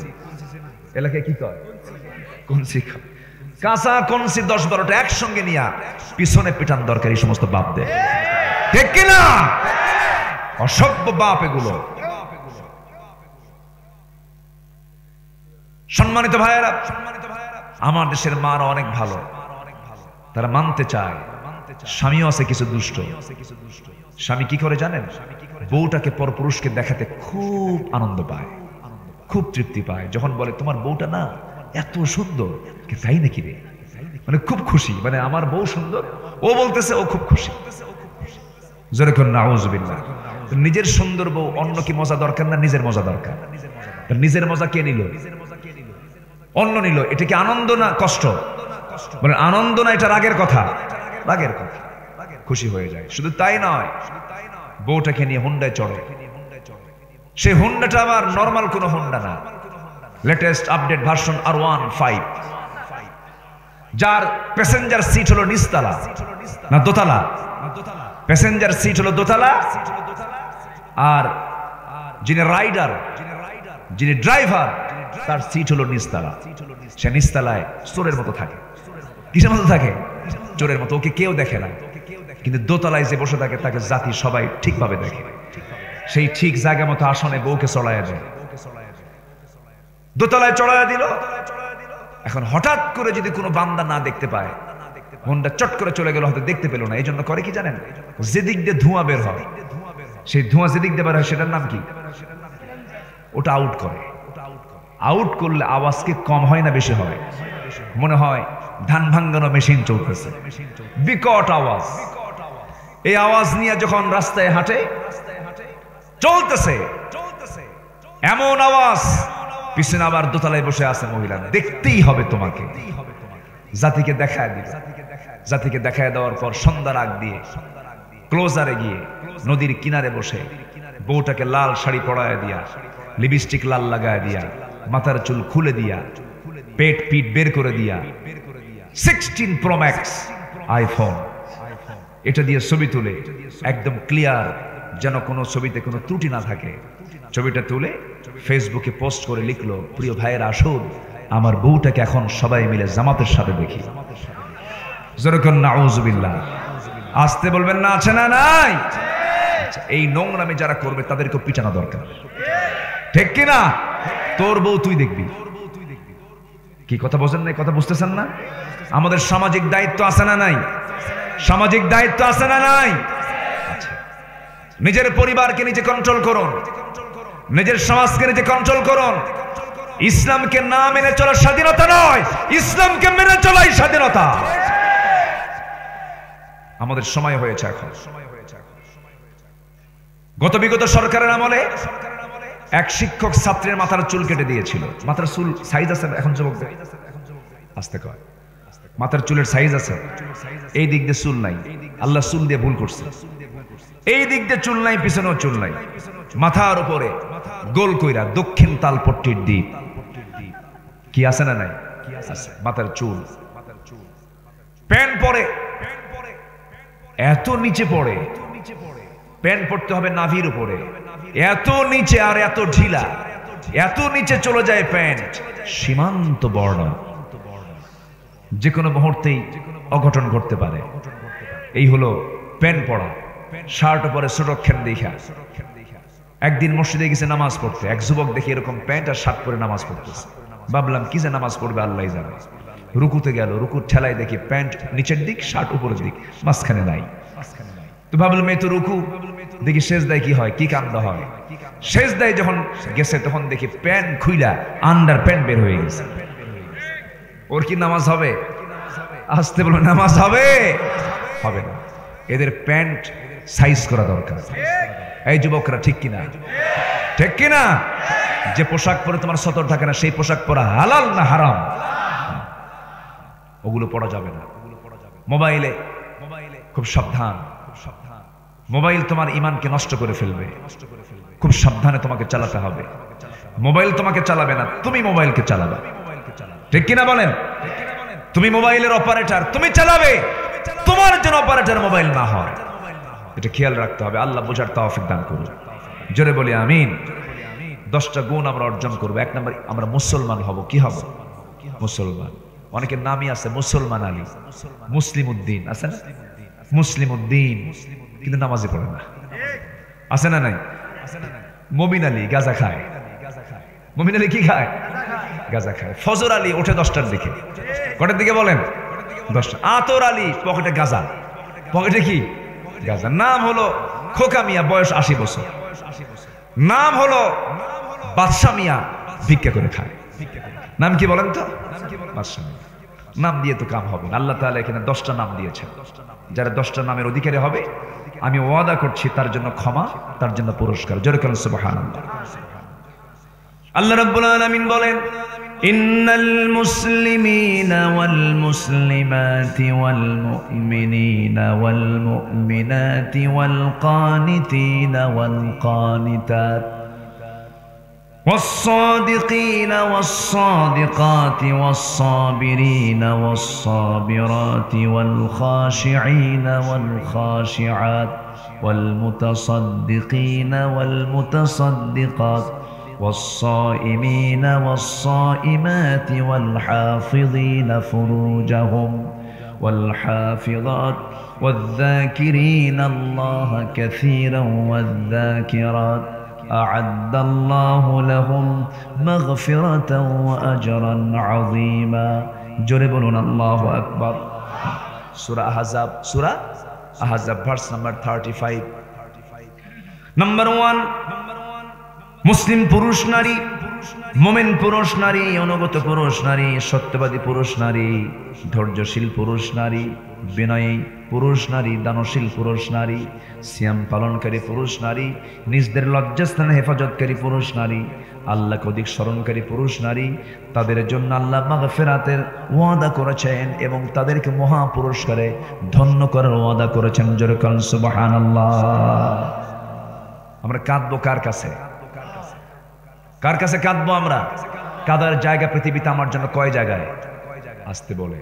এলাকায় কি কয়? কনসি। কাঁচা কনসি 10-12টা একসঙ্গে নিয়া পিছনে পিটান দরকার এই সমস্ত বাপদের, ঠিক কিনা? অসভ্য বাপ এগুলো। সম্মানিত ভাইয়েরা, আমার দেশের মারা অনেক ভালো, তারা মানতে চায়। স্বামীও আছে কিছু দুষ্ট। স্বামী কি করে জানেন? বউটাকে পরপুরুষকে দেখাতে খুব আনন্দ পায়, খুব তৃপ্তি পায়। যখন বলে তোমার বউটা না এত সুন্দর, তাই নাকি রে, মানে খুব খুশি, মানে আমার বউ সুন্দর, ও বলতেছে ও খুব খুশি। যেরকম নাউজুবিল্লাহ। নিজের সুন্দর বউ অন্য কি মজা দরকার না নিজের মজা দরকার? নিজের মজা কে নিল? অন্য নিল। এটা কি আনন্দ না কষ্ট? মানে আনন্দ না, এটা রাগের কথা, রাগের কথা। খুশি হয়ে যায়। শুধু তাই নয়, বউটাকে নিয়ে হুন্ডায় চড়ে। সেই হুন্ডাটা আবার নরমাল কোনো হুন্ডা না, লেটেস্ট আপডেট ভার্সন R15, যার প্যাসেঞ্জার সিট হলো নিচতলা না দোতলা? প্যাসেঞ্জার সিট হলো দোতলা, আর যিনি রাইডার, যিনি ড্রাইভার, তার সিট হলো নিচতলা। সে নিচতলায় চোরের মতো থাকে। কিসের মতো থাকে? চোরের মতো। ওকে কেউ দেখে না, কিন্তু দোতলায় যে বসে থাকে তাকে জাতি সবাই ঠিকভাবে দেখে। সেই ঠিক জায়গা মতো আসনে বউকে চড়াইয়া দেয়। দোতলায় চড়াইয়া দিল। এখন হঠাৎ করে যদি কোনো বান্দা না দেখতে পায়, মনটা চট করে চলে গেল, হয়তো দেখতে পেল না। এই জন্য করে কি জানেন? যেদিক দিয়ে ধোঁয়া বের হয়, সেই ধোঁয়া যেদিক দিয়ে বের হয় সেটার নাম কি? ওটা আউট করে। আউট করলে আওয়াজ কি কম হয় না বেশি হয়? মনে হয় ধান ভাঙ্গানো মেশিন চলতেছে, বিকট আওয়াজ। এই আওয়াজ নিয়ে যখন রাস্তায় হাঁটে, চলতেছে এমন আওয়াজ, পিছনে আবার দোতলায় বসে আছে মহিলা। দেখতেই হবে তোমাকে, জাতিকে দেখায় দিবে। জাতিকে দেখায় দেওয়ার পর সন্ধ্যার আগ দিয়ে ক্লোজারে গিয়ে নদীর কিনারে বসে বউটাকে লাল শাড়ি পরায় দিয়া, লিপস্টিক লাল লাগায় দিয়া, মাথার চুল খুলে দিয়া, পেট পিট বের করে দিয়া, 16 Pro Max আইফোন এটা দিয়ে ছবি তুলে একদম ক্লিয়ার, যেন কোনো ছবিতে কোনো ত্রুটি না থাকে। ছবিটা তুলে ফেসবুকে পোস্ট করে লিখলো, প্রিয় ভাইয়েরা আসুন, আমার বউটাকে এখন সবাই মিলে জামাতের সাথে দেখি। যেরকম নাউজুবিল্লাহ। আসতে বলবেন না, আছে না নাই? এই নোংরামি যারা করবে তাদেরকে পিটানো দরকার, ঠিক কিনা? তোর বউ তুই দেখবি। কি কথা বোঝেন না? কথা বুঝতেছেন না? আমাদের সামাজিক দায়িত্ব আছে না নাই? সামাজিক দায়িত্ব আছে না নাই? নিজের পরিবারকে নিজে কন্ট্রোল করুন, নিজের সমাজকে নিজে কন্ট্রোল করুন। ইসলামকে না মেনে চলা স্বাধীনতা নয়, ইসলামকে মেনে চলাই স্বাধীনতা। আমাদের সময় হয়েছে এখন। গত বিগত সরকারের আমলে এক শিক্ষক ছাত্রের মাথার চুল কেটে দিয়েছিল। মাথার চুল সাইজ আছে এখন যুবকদের? আস্তে কয়, মাথার চুলের সাইজ আছে। এই দিক দিয়ে চুল নাই, আল্লাহ চুল দিয়ে ভুল করছে। এই দিক দিয়ে চুল নাই, পিছনেও চুল নাই। মাথার উপরে গোল কইরা দক্ষিণ তালপট্টির দিক কি আছে না নাই? মাথার চুল। প্যান্ট পরে এত নিচে পড়ে, প্যান্ট পড়তে হবে নাভির উপরে, এত নিচে আর এত ঢিলা, এত নিচে চলে যায় প্যান্ট, সীমান্ত বর্ণ, যে কোনো মুহূর্তেই অঘটন ঘটতে পারে। এই হলো প্যান্ট পরা। শার্ট পরে সুরক্ষণ দেখা। একদিন মসজিদে গেছে নামাজ পড়তে, এক যুবক দেখি এরকম প্যান্ট আর শার্ট পরে নামাজ পড়তেছে। ভাবলাম কি যে নামাজ পড়বে আল্লাহ জানে। রুকুতে গেল, রুকুর ঠেলায় দেখি প্যান্ট নিচের দিক, শার্ট উপরের দিক, মাঝখানে নাই। তো ভাবলাম এই তো রুকু, দেখি সেজদায় কি হয়, কি কাণ্ড হয়। সেজদায় যখন গেছে তখন দেখি প্যান্ট খুইলা আন্ডার প্যান্ট বের হয়ে গেছে। ওর কি নামাজ হবে? আসতে বলো, নামাজ হবে? হবে না। এদের প্যান্ট সাইজ করা দরকার। এই যুবকরা, ঠিক কিনা? ঠিক কিনা? যে পোশাক পরে তোমার সতর থাকে না, সেই পোশাক পরা হালাল না হারাম? ওগুলো পড়া যাবে না। মোবাইলে খুব সাবধান। মোবাইল তোমার ঈমানকে নষ্ট করে ফেলবে। খুব সাবধানে তোমাকে চালাতে হবে। মোবাইল তোমাকে চালাবে না, তুমি মোবাইলকে চালাবে। ঠিক কিনা বলেন? তুমি মোবাইলের অপারেটর, তুমি চালাবে, তোমার যেন অপারেটর মোবাইল না হয়, এটা খেয়াল রাখতে হবে। আল্লাহ বোঝার তৌফিক দান করুন। জোরে বলি আমিন। 10টা গুণ আমরা অর্জন করবো। 1 নম্বর, আমরা মুসলমান হব। কি হব? মুসলমান। অনেকের নামই আছে মুসলমান আলী, মুসলিম উদ্দিন আছে না? মুসলিম উদ্দিন, কিন্তু নামাজে পড়ে না। আছে না নাই? মমিন আলী গাঁজা খায়। মমিন আলী কি খায়? গাঁজা খায়। ফজর আলী ওঠে 10টার দিকে। কটার দিকে বলেন? 10টা। আতর আলী পকেটে গাঁজা। পকেটে কি? গাঁজা। নাম হলো খোকা মিয়া, বয়স 80 বছর। নাম হলো বাদশা মিয়া, ভিক্ষা করে খায়। নাম কি বলেন তো? বাদশা মিয়া। নাম দিয়ে তো কাম হবে না। আল্লাহ তাআলা এখানে 10টা নাম দিয়েছেন। যারা 10টা নামের অধিকারী হবে, আমি ওয়াদা করছি তার জন্য ক্ষমা, তার জন্য পুরস্কার। জোরে বলেন সুবহানাল্লাহ। আল্লাহ রাব্বুল আলামিন বলেন, ইন্নাল মুসলিমিনা ওয়াল মুসলিমাতি ওয়াল মুমিনিনা ওয়াল মুমিনাতি ওয়াল কানিতিনা ওয়াল কানিতাত والصادقين والصادقات والصابرين والصابرات والخاشعين والخاشعات والمتصدقين والمتصدقات والصائمين والصائمات والحافظين فروجهم والحافظات والذاكرين الله كثيرا والذاكرات أعد الله لهم مغفرة وأجرا عظيما جربون الله أكبر سورة أحزاب verse number 35 number 1 মুসলিম পুরুষ নারী মুমিন পুরুষ নারী অনুগত পুরুষ নারী সত্যবাদী পুরুষ নারী ধৈর্যশীল পুরুষ নারী বিনয়ী পুরুষ নারী দানশীল পুরুষ নারী সিয়াম পালনকারী পুরুষ নারী নিজদের লজ্জাস্থানে হেফাজতকারী পুরুষ নারী আল্লাহকে অধিক স্মরণকারী পুরুষ নারী তাদের জন্য আল্লাহ মাগফিরাতের ওয়াদা করেছেন এবং তাদেরকে মহা পুরস্কারে ধন্য করার ওয়াদা করেছেন জোরে বলুন সুবহানাল্লাহ। আমরা কাঁদবো কার কাছে? কার কাছে কাঁদবো আমরা? কাঁদার জায়গা পৃথিবীতে আমার জন্য কয় জায়গায়? আসতে বলে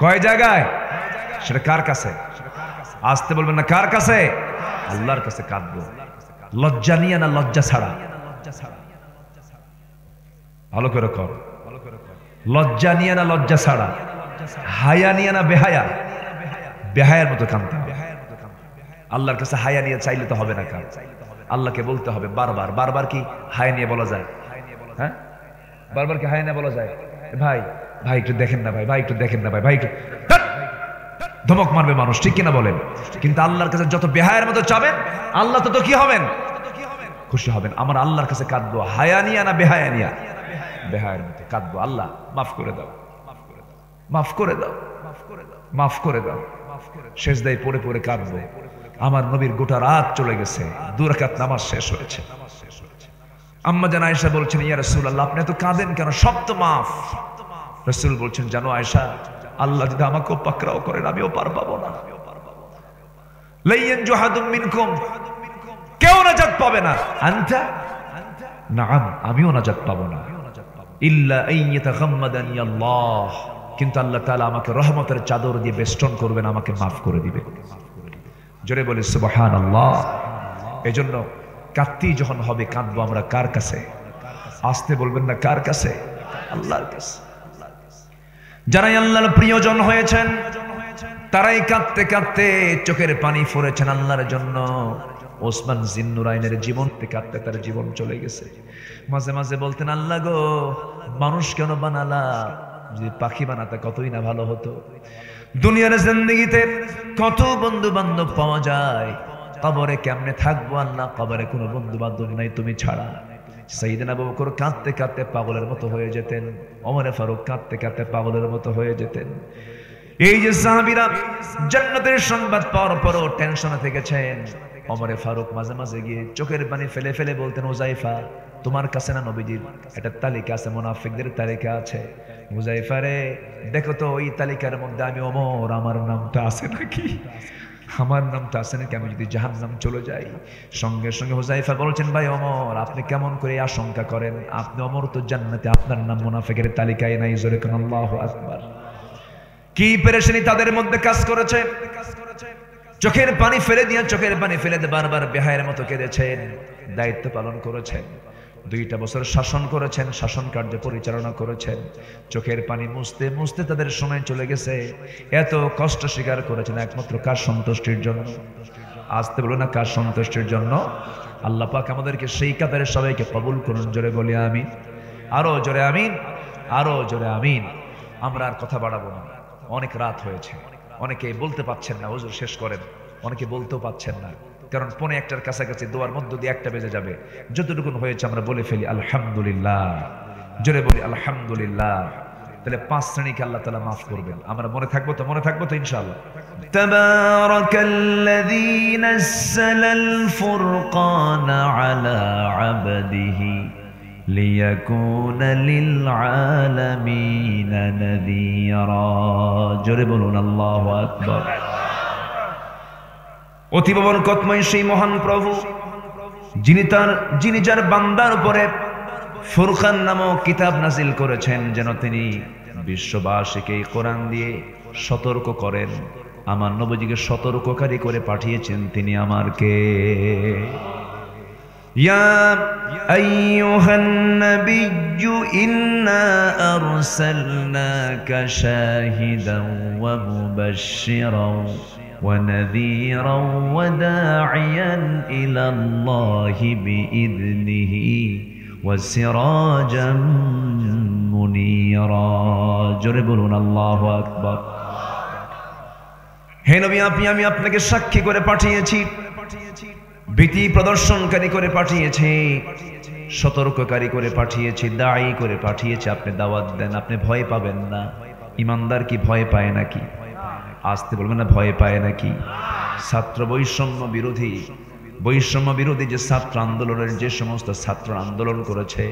কয় জায়গায়? সেটা কার কাছে? আসতে বলবেন না, কার কাছে? আল্লাহর কাছে কাঁদবো। লজ্জা নিয়ে না লজ্জা ছাড়া? ভালো করে কর। লজ্জা নিয়ে না লজ্জা ছাড়া? হায়া নিয়ে না বেহায়া? বেহায়ার মতো কাঁদতে হবে। আল্লাহর কাছে হায়া নিয়ে চাইলে তো হবে না। কার আল্লাহকে বলতে হবে বারবার। বারবার কি হায়া নিয়ে বলা যায়? হ্যাঁ, বারবার কি হায়া নিয়ে বলা যায়? ভাই ভাই একটু দেখেন না, ভাই ভাই একটু দেখেন না, ভাই ভাই একটু, ধমক মারবে মানুষ, ঠিক কিনা বলেন? কিন্তু আল্লাহর কাছে যত বেহায়ের মতো চাবেন আল্লাহ তত কি হবেন? খুশি হবেন। আমার আল্লাহর কাছে কাঁদবো হায়া নিয়া না বেহায়া নিয়া? বেহায়ের মতো কাঁদবো। আল্লাহ মাফ করে দাও, মাফ করে দাও, মাফ করে দাও। সেজদায় পড়ে পড়ে কাঁদবো। আমার নবীর গোটা রাত চলে গেছে, 2 রাকাত নামাজ শেষ হয়েছে। আম্মা জান আয়েশা বলছেন, ইয়া রাসূলুল্লাহ আপনি এত কাঁদেন কেন? সব তো মাফ। রাসূল বলছেন, জানো আয়েশা, আল্লাহ যদি আমাকেও পাকড়াও করেন আমিও পার পাবো না। লাইয়ানজু আহাদুম মিনকুম, কেউ নাজাত পাবে না। আনতা, নাআম, আমিও নাজাত পাবো না। ইল্লা আইয়াতাগাম্মাদানি আল্লাহ, কিন্তু আল্লাহ তাআলা আমাকে রহমতের চাদর দিয়ে বেষ্টন করবেন, আমাকে মাফ করে দিবেন। জোরে বলি সুবহানাল্লাহ। এজন্য কাঁদতেই যখন হবে কাঁদবো আমরা কার কাছে? আসতে বলবেন না, কার কাছে? আল্লাহর কাছে। যারাই আল্লাহর প্রিয়জন হয়েছেন তারাই কাঁদতে কাঁদতে চোখের পানি ফোরেছেন আল্লাহর জন্য। ওসমান জিন্নুরাইনের জীবনতে কাঁদতে তার জীবন চলে গেছে। মাঝে মাঝে বলতেন, আল্লাহ গো মানুষ কেন বানালা, যদি পাখি বানাতে কতই না ভালো হতো। দুনিয়ার জিন্দেগিতে কত বন্ধু বান্ধব পাওয়া যায়, কবরে কেমনে থাকবো আল্লাহ? কবরে কোনো বন্ধু বান্ধব নাই তুমি ছাড়া। সাইয়েদনা আবু বকর কাঁদতে কাঁদতে পাগলের মতো হয়ে যেতেন। ওমর ফারুক কাঁদতে কাঁদতে পাগলের মতো হয়ে যেতেন। এই যে সাহাবীরা জান্নাতের সংবাদ পাওয়ার পরও টেনশনে থেকেছেন, ওমর ফারুক মাঝে মাঝে গিয়ে চোখের পানি ফেলে ফেলে বলতেন, হুযায়ফা তোমার কাছে না নবীজির একটা তালিকা আছে, মুনাফিকদের তালিকা আছে। হুযায়ফা রে দেখো তো ওই তালিকার মধ্যে আমি ওমর, আমার নামটা আছে নাকি? আমার নামটা আছে নাকি? আমি যদি জাহান্নাম চলে যাই। সঙ্গে সঙ্গে হুযায়ফা বলছেন, ভাই ওমর আপনি কেমন করে আশঙ্কা করেন? আপনি ওমর তো জান্নাতে, আপনার নাম মুনাফিকের তালিকায় নাই। জোরে কোন আল্লাহু আকবার। কি পেরেশানি তাদের মধ্যে কাজ করেছে। চোখের পানি ফেলে দিয়ে বারবার বেহায়ের মতো কেঁদেছেন। দায়িত্ব পালন করেছেন, 2টা বছর শাসন করেছেন, শাসন কার্য পরিচালনা করেছেন। চোখের পানি মুছতে মুছতে তাদের সময় চলে গেছে। এত কষ্ট স্বীকার করেছেন একমাত্র কার সন্তুষ্টির জন্য? আসতে বলো না, কার সন্তুষ্টির জন্য? আল্লাহ পাক আমাদেরকে সেই কাতারে সবাইকে কবুল করুন। জোরে বলি আমিন। আরো জোরে আমিন, আরো জোরে আমিন। আমরা আর কথা বাড়াবো না, অনেক রাত হয়েছে। অনেকে বলতে পাচ্ছেন না হুজুর শেষ করেন, অনেকে বলতেও পাচ্ছেন না, কারণ 1:45 কাছাকাছি দোয়ার মধ্য দিয়ে 1টা বেজে যাবে। যতটুকু হয়েছে আমরা বলে ফেলি আলহামদুলিল্লাহ। জোরে বলি আলহামদুলিল্লাহ। তাহলে 5 শ্রেণীকে আল্লাহ তাআলা মাফ করবেন। আমরা মনে থাকবো তো? মনে থাকবো তো ইনশাআল্লাহ। তাবারাকাল্লাযী নাযালাল ফুরকানা আলা আবদিহি লিয়াকুনা লিল আলামিনা নাযীরা। জোরে বলুন আল্লাহু আকবার। অতীব বরকতময় সেই মহান প্রভু যিনি যার বান্দার উপরে ফুরকান নামক কিতাব নাজিল করেছেন যেন তিনি বিশ্ববাসীকে কোরআন দিয়ে সতর্ক করেন। আমার নবীজিকে সতর্ককারী করে পাঠিয়েছেন তিনি আমার কে? ইয়া আইয়ুহান নাবিয়্যু ইন্না আরসালনাকা শাহিদান ওয়া মুবাশশিরান ওয়া নাযীরান ওয়া দা'iয়ান ইলাল্লাহি বিইذনিহি ওয়া সিরাজাম মুনীরা। জোরে বলুন আল্লাহু আকবার। হে নবী, আমি আপনাকে সাক্ষী করে পাঠিয়েছি, ভীতি প্রদর্শনকারী করে পাঠিয়েছি, সতর্ককারী করে পাঠিয়েছি, দায়ী করে পাঠিয়েছি। আপনি দাওয়াত দেন, আপনি ভয় পাবেন না। ইমানদার কি ভয় পায় নাকি? আসতে বলবেন না, ভয় পায় নাকি? ছাত্র বৈষম্য বিরোধী যে ছাত্র আন্দোলনের যে সমস্ত ছাত্র আন্দোলন করেছে,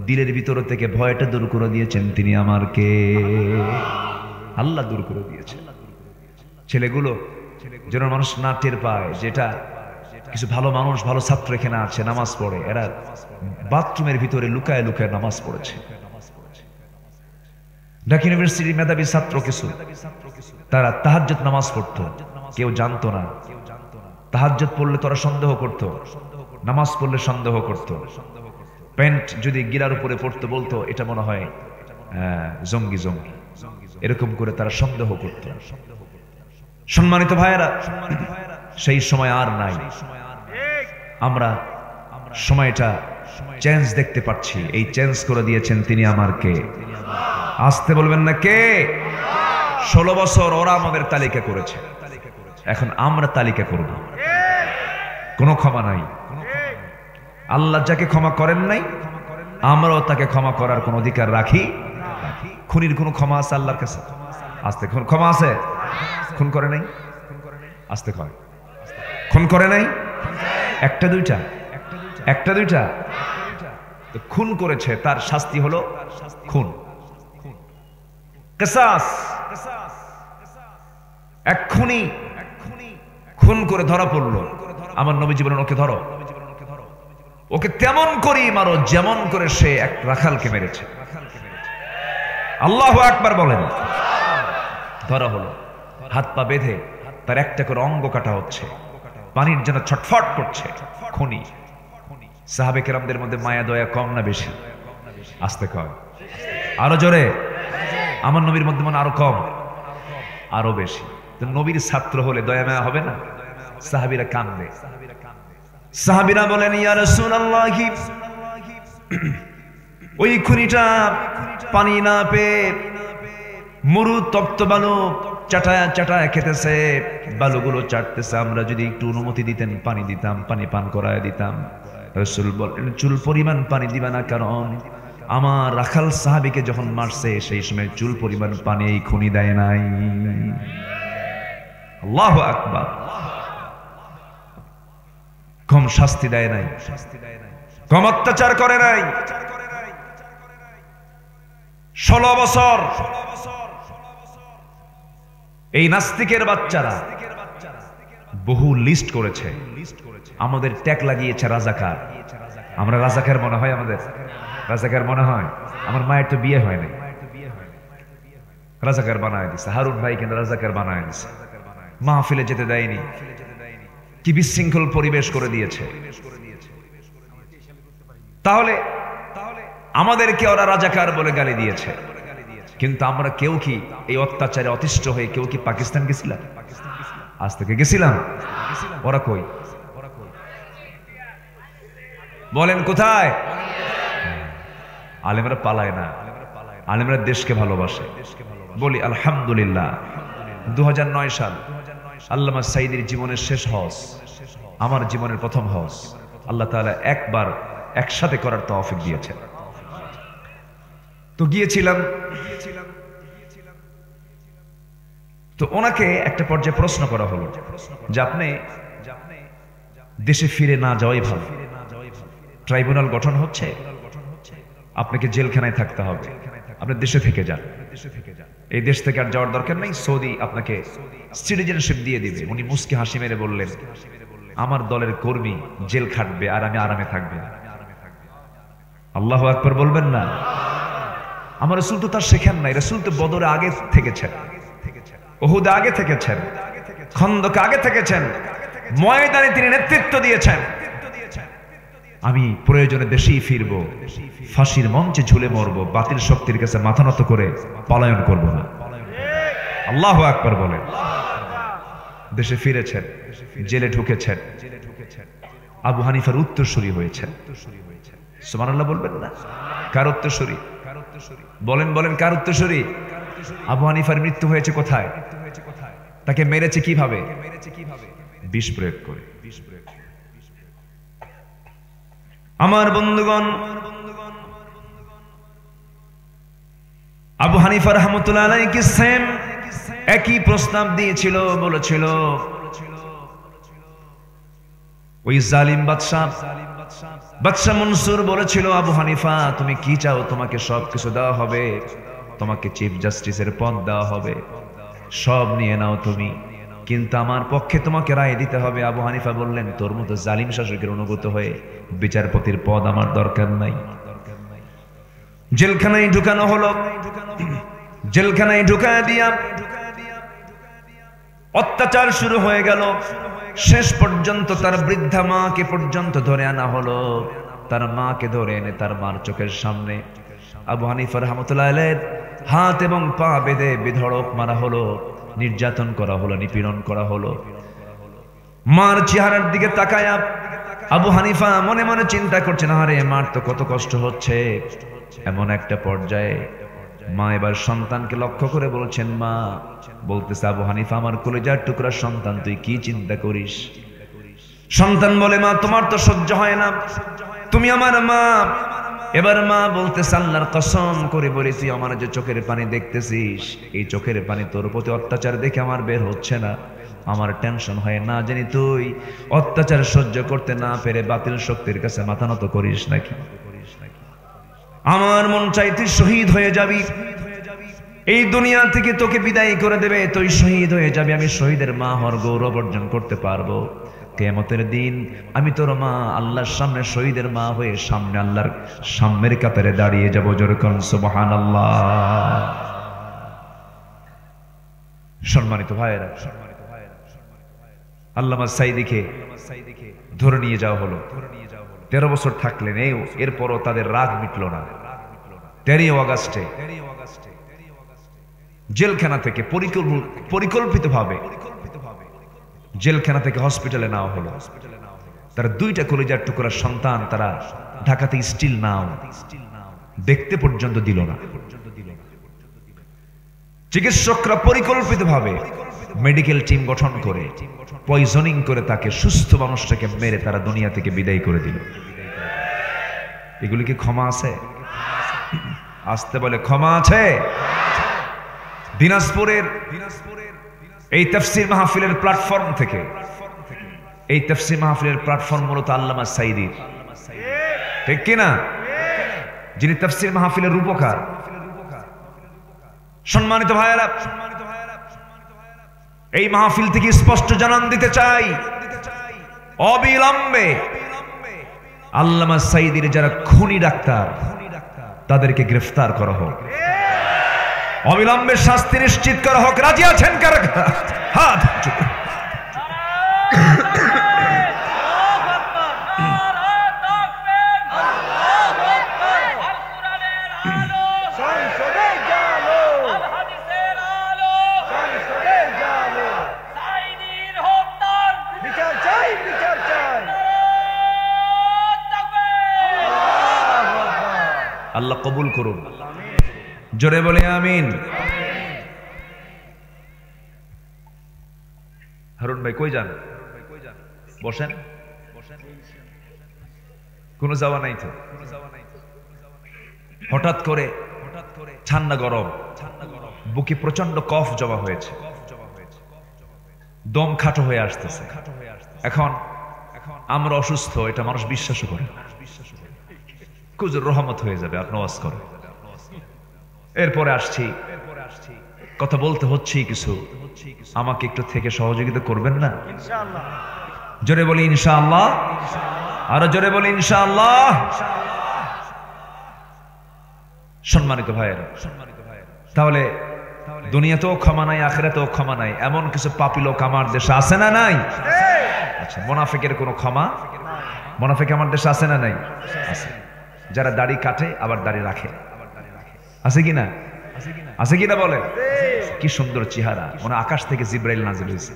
দিলের ভিতর থেকে ভয়টা দূর করে দিয়েছেন তিনি আমার কে? আল্লাহ দূর করে দিয়েছেন। ছেলেগুলো যেন মানুষ না টের পায়, যেটা কিছু ভালো মানুষ, ভালো ছাত্র এখানে আছে, নামাজ পড়ে, এরা বাথরুমের ভিতরে লুকায় লুকায় নামাজ পড়েছে। ঢাকা ইউনিভার্সিটির মেধাবী ছাত্র কিছু, তারা তাহাজ্জুদ নামাজ পড়তো, কেউ জানতো না। তাহাজ্জুদ পড়লে তারা সন্দেহ করত, নামাজ পড়লে সন্দেহ করত। প্যান্ট যদি গিরার উপরে পড়তে বলতো, এটা মনে হয় জঙ্গি জঙ্গি, এরকম করে তারা সন্দেহ করত। সম্মানিত ভাইয়েরা, সেই সময় আর নাই। আমরা সময়টা চেঞ্জ দেখতে পাচ্ছি। এই চেঞ্জ করে দিয়েছেন তিনি আমার কে? আসতে বলবেন না কে? 16 বছর ওরা আমাদের তালিকা করেছে, এখন আমরা তালিকা করব। কোনো ক্ষমা নাই। আল্লাহ যাকে ক্ষমা করেন নাই, আমরাও তাকে ক্ষমা করার কোন অধিকার রাখি? খুনির কোনো ক্ষমা আছে আল্লাহর কাছে? আসতে ক্ষমা আছে? খুন করে নাই? আসতে কয় খুন করে নাই? একটা দুইটা খুন করেছে, তার শাস্তি হলো খুন, কিসাস। এক খুনি খুন করে ধরা পড়লো, আমার নবীজি বলেন ওকে ধরো, ওকে তেমন করেই মারো যেমন করে সে এক রাখালকে মেরেছে। আল্লাহু আকবার বলেন। ধরা হলো, হাত পা বেঁধে তার একটা করে অঙ্গ কাটা হচ্ছে, পানির জন্য ছটফট করছে খুনি। সাহাবে কেরামদের মধ্যে মায়া দয়া কম না বেশি? আসতে কয় আরো জোরে। আমার নবীর মধ্যে মনে আরো কম, আরো বেশি। তো নবীর ছাত্র হলে দয়া মায়া হবে না? সাহাবীরা কান্দে। সাহাবীরা বলেন, ইয়া রাসূলুল্লাহ, ওই খুনিটা পানি না পেয়ে মরু তপ্ত বালু চাটায়া চাটায়া খেতেছে, বালুগুলো চাটতেছে। আমরা যদি একটু অনুমতি দিতেন, পানি দিতাম, পানি পান করায় দিতাম। রাসূল বলেন, চুল পরিমাণ পানি দিবা না, কারণ আমার রাখাল সাহাবীকে যখন মারছে সেই সময় চুল পরিমাণ পানি এই খুনি দেয় নাই। আল্লাহু আকবার। কম শাস্তি দেয় নাই, কম অত্যাচার করে নাই। 16 বছর এই নাস্তিকের বাচ্চারা বহু লিস্ট করেছে, আমাদের ট্যাগ লাগিয়েছে রাজাকার। আমরা রাজাকার মনে হয়, আমাদের রাজাকার মনে হয়। আমার মায়ের তো বিয়ে হয় নাই, রাজাকার বানায় দিছে। হারুন ভাই কিন্তু রাজাকার বানায় দিছে, মাহফিলে যেতে দেয়নি, কি বিশৃঙ্খল পরিবেশ করে দিয়েছে। তাহলে আমাদেরকে ওরা রাজাকার বলে গালি দিয়েছে, কিন্তু আমরা কেউ কি এই অত্যাচারে অতিষ্ঠ হয়ে কেউ কি পাকিস্তান গেছিলাম? আজ থেকে গেছিলাম? ওরা কই? বলেন কোথায়? আলেমরা পালায় না, আলেমরা দেশকে ভালোবাসে। বলি আলহামদুলিল্লাহ। 2009 সাল আল্লামা সাঈদীর জীবনের শেষ হজ, আমার জীবনের প্রথম হজ। আল্লাহ তাআলা একবার একসাথে করার তৌফিক দিয়েছেন। তো গিয়েছিলাম। তো ওনাকে একটা পর্যায়ে প্রশ্ন করা হলো যে আপনি দেশে ফিরে না যাওয়াই ভালো, ট্রাইব্যুনাল গঠন হচ্ছে, আপনাকে জেলখানায় থাকতে হবে, আপনি দেশে থেকে যান, এই দেশ থেকে আর যাওয়ার দরকার নেই, সৌদি আপনাকে সিটিজেনশিপ দিয়ে দিবে। উনি মুস্কি হাসি মেরে বললেন, আমার দলের কর্মী জেল খাটবে আর আমি আরামে থাকবো। আল্লাহু আকবার বলবেন না? আমার রাসূল তো তার শেখেন নাই, রাসূল তো বদরে আগে থেকেছেন, উহুদ আগে থেকেছেন, খন্দক আগে থেকেছেন, ময়দানে তিনি নেতৃত্ব দিয়েছেন। আমি প্রয়োজনে দেশেই ফিরবো, ফাঁসির মঞ্চে ঝুলে মরবো, বাতিল শক্তির কাছে মাথা নত করে পলায়ন করব না। আল্লাহু আকবার বলেন। দেশে ফিরেছেন, জেলে ঢুকেছেন, আবু হানিফার উত্তরসূরি হয়েছেন। সুবহানাল্লাহ বলবেন না? কার উত্তরসূরি? বলেন বলেন, কার উত্তরসূরি? আবু হানিফার মৃত্যু হয়েছে কোথায়? তাকে মেরেছে কিভাবে? বিষ প্রয়োগ করে। আমার বন্ধুগণ, আবু হানিফা রাহমাতুল্লাহ আলাইহি সেম একই প্রস্তাব দিয়েছিল, বলেছিল ওই জালিম বাদশা মনসুর বলেছিল, আবু হানিফা তুমি কি চাও? তোমাকে সবকিছু দেওয়া হবে, তোমাকে চিফ জাস্টিসের পদ দেওয়া হবে, সব নিয়ে নাও তুমি, কিন্তু আমার পক্ষে তোমাকে রায় দিতে হবে। আবু হানিফা বললেন, তোর মতো জালিম শাসকের অনুগত হয়ে বিচারপতির পদ আমার দরকার নাই। জেলখানায় ঢুকানো হলো, জেলখানায় ঢুকায় দিয়া অত্যাচার শুরু হয়ে গেল। শেষ পর্যন্ত তার বৃদ্ধা মাকে পর্যন্ত ধরে আনা হলো। তার মাকে ধরে এনে তার মার চোখের সামনে আবু হানিফা রাহমাতুল্লাহ আলাইহির হাত এবং পা বেঁধে বেধড়ক মারা হলো, নির্যাতন করা হলো, নিপীড়ন করা হলো। মার চেহারার দিকে তাকায়া আবু হানিফা মনে মনে চিন্তা করছেন, আরে মার তো কত কষ্ট হচ্ছে। এমন একটা পর্যায়ে মা এবার সন্তানকে লক্ষ্য করে বলছেন, মা বলতেছে, আবু হানিফা আমার কলিজার টুকরা সন্তান, তুই কি চিন্তা করিস? সন্তান বলে, মা তোমার তো সহ্য হয় না, তুমি আমার মা। এবার মা বলতেছে, আল্লাহর কসম করে বলি, তুই আমার যে চোখের পানি দেখতেছিস, এই চোখের পানি তোর প্রতি অত্যাচার দেখে আমার বের হচ্ছে না। আমার টেনশন হয়, না জানি তুই অত্যাচার সহ্য করতে না পেরে বাতিল শক্তির কাছে মাথা নত করিস নাকি। আমার মন চাই তুই শহীদ হয়ে যাবি, এই দুনিয়া থেকে তোকে বিদায় করে দেবে, তুই শহীদ হয়ে যাবি, আমি শহীদের মা হওয়ার গৌরব অর্জন করতে পারবো। কিয়ামতের দিন আমি তোর মা আল্লাহর সামনে শহীদের মা হয়ে সামনে আল্লাহর সামনের কাতারে দাঁড়িয়ে যাব। জোরে কোন সুবহানাল্লাহ। সম্মানিত ভাইয়েরা, আল্লামা সাইদিকে ধরে নিয়ে যাওয়া হলো। 13 বছর থাকলেন, এরপরও তাদের রাগ মিটল না। 13 আগস্টে জেলখানা থেকে পরিকল্পিতভাবে জেলখানা থেকে হসপিটালে নেওয়া হলো। তার 2টা কলিজার টুকরা সন্তান তারা ঢাকাতে স্টিল নাও দেখতে পর্যন্ত দিল না। চিকিৎসকরা পরিকল্পিতভাবে মেডিকেল টিম গঠন করে পয়জনিং করে তাকে, সুস্থ মানুষটাকে মেরে তারা দুনিয়া থেকে বিদায় করে দিল। এগুলি কি ক্ষমা আছে? আসতে বলে ক্ষমা আছে? দিনাজপুরের এই তাফসীর মাহফিলের প্ল্যাটফর্ম থেকে, এই তাফসীর মাহফিলের প্ল্যাটফর্ম মূলত আল্লামা সাইদির, ঠিক কিনা? যিনি তাফসীর মাহফিলের রূপকার। সম্মানিত ভাইয়েরা, এই মাহফিল থেকে স্পষ্ট জানান দিতে চাই, অবিলম্বে আল্লামা সাইদির যারা খুনি ডাক্তার তাদেরকে গ্রেফতার করা হোক, অবিলম্বে শাস্তি নিশ্চিত করা হোক। রাজি আছেন কারা? হাত আল্লাহ কবুল করুন, জোরে বলে আমিন। হারুন ভাই কই যান? বসেন। কোনো যাওয়া নাই তো? হঠাৎ করে ঠান্ডা গরম, বুকে প্রচন্ড কফ জমা হয়েছে, দম খাটো হয়ে আসতেছে। এখন আমরা অসুস্থ, এটা মানুষ বিশ্বাস করে, কুজুর রহমত হয়ে যাবে, আপনি ওয়াজ করেন। এরপরে আসছি, কথা বলতে হচ্ছে কিছু, আমাকে একটু থেকে সহযোগিতা করবেন না? জোরে বলি ইনশাআল্লাহ, আরো জোরে বলি ইনশাআল্লাহ। সম্মানিত ভাইয়েরা, তাহলে দুনিয়াতেও ক্ষমা নাই, আখিরাতেও ক্ষমা নাই, এমন কিছু পাপী লোক আমার দেশে আছে না নাই? আচ্ছা, মুনাফিকের কোনো ক্ষমা? মুনাফিক আমার দেশে আছে না নাই? আছে। যারা দাড়ি কাটে আবার দাড়ি রাখে, আছে কিনা? আছে কিনা বলেন? কি সুন্দর চেহারা, মনে আকাশ থেকে জিব্রাইল নাজিল হয়েছে।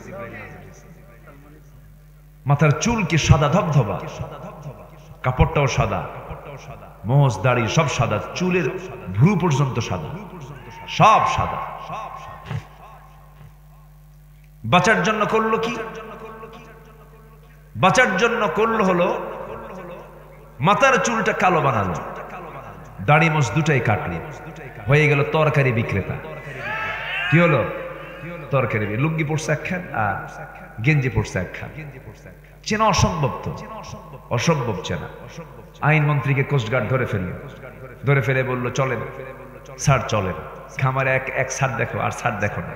মাথার চুল কি সাদা ধবধবা, কাপড়টাও সাদা, মোজ দাড়ি সব সাদা, চুলের ভ্রু পর্যন্ত সাদা, সব সাদা। বাঁচার জন্য করলো কি? বাঁচার জন্য করলো হলো মাথার চুলটা কালো বানালো, দাড়ি মোজ দুটাই কাটলো, হয়ে গেল তরকারি বিক্রেতা। কি হলো? তরকারি। লুঙ্গি পড়ছে একখান আর গেঞ্জি পড়ছে একখান, চেনা অসম্ভব। তো অসম্ভব চেনা। আইনমন্ত্রীকে কোস্টগার্ড ধরে ফেলে বললো চলেন স্যার, চলেন খামারে এক স্যার দেখো, আর স্যার দেখো না,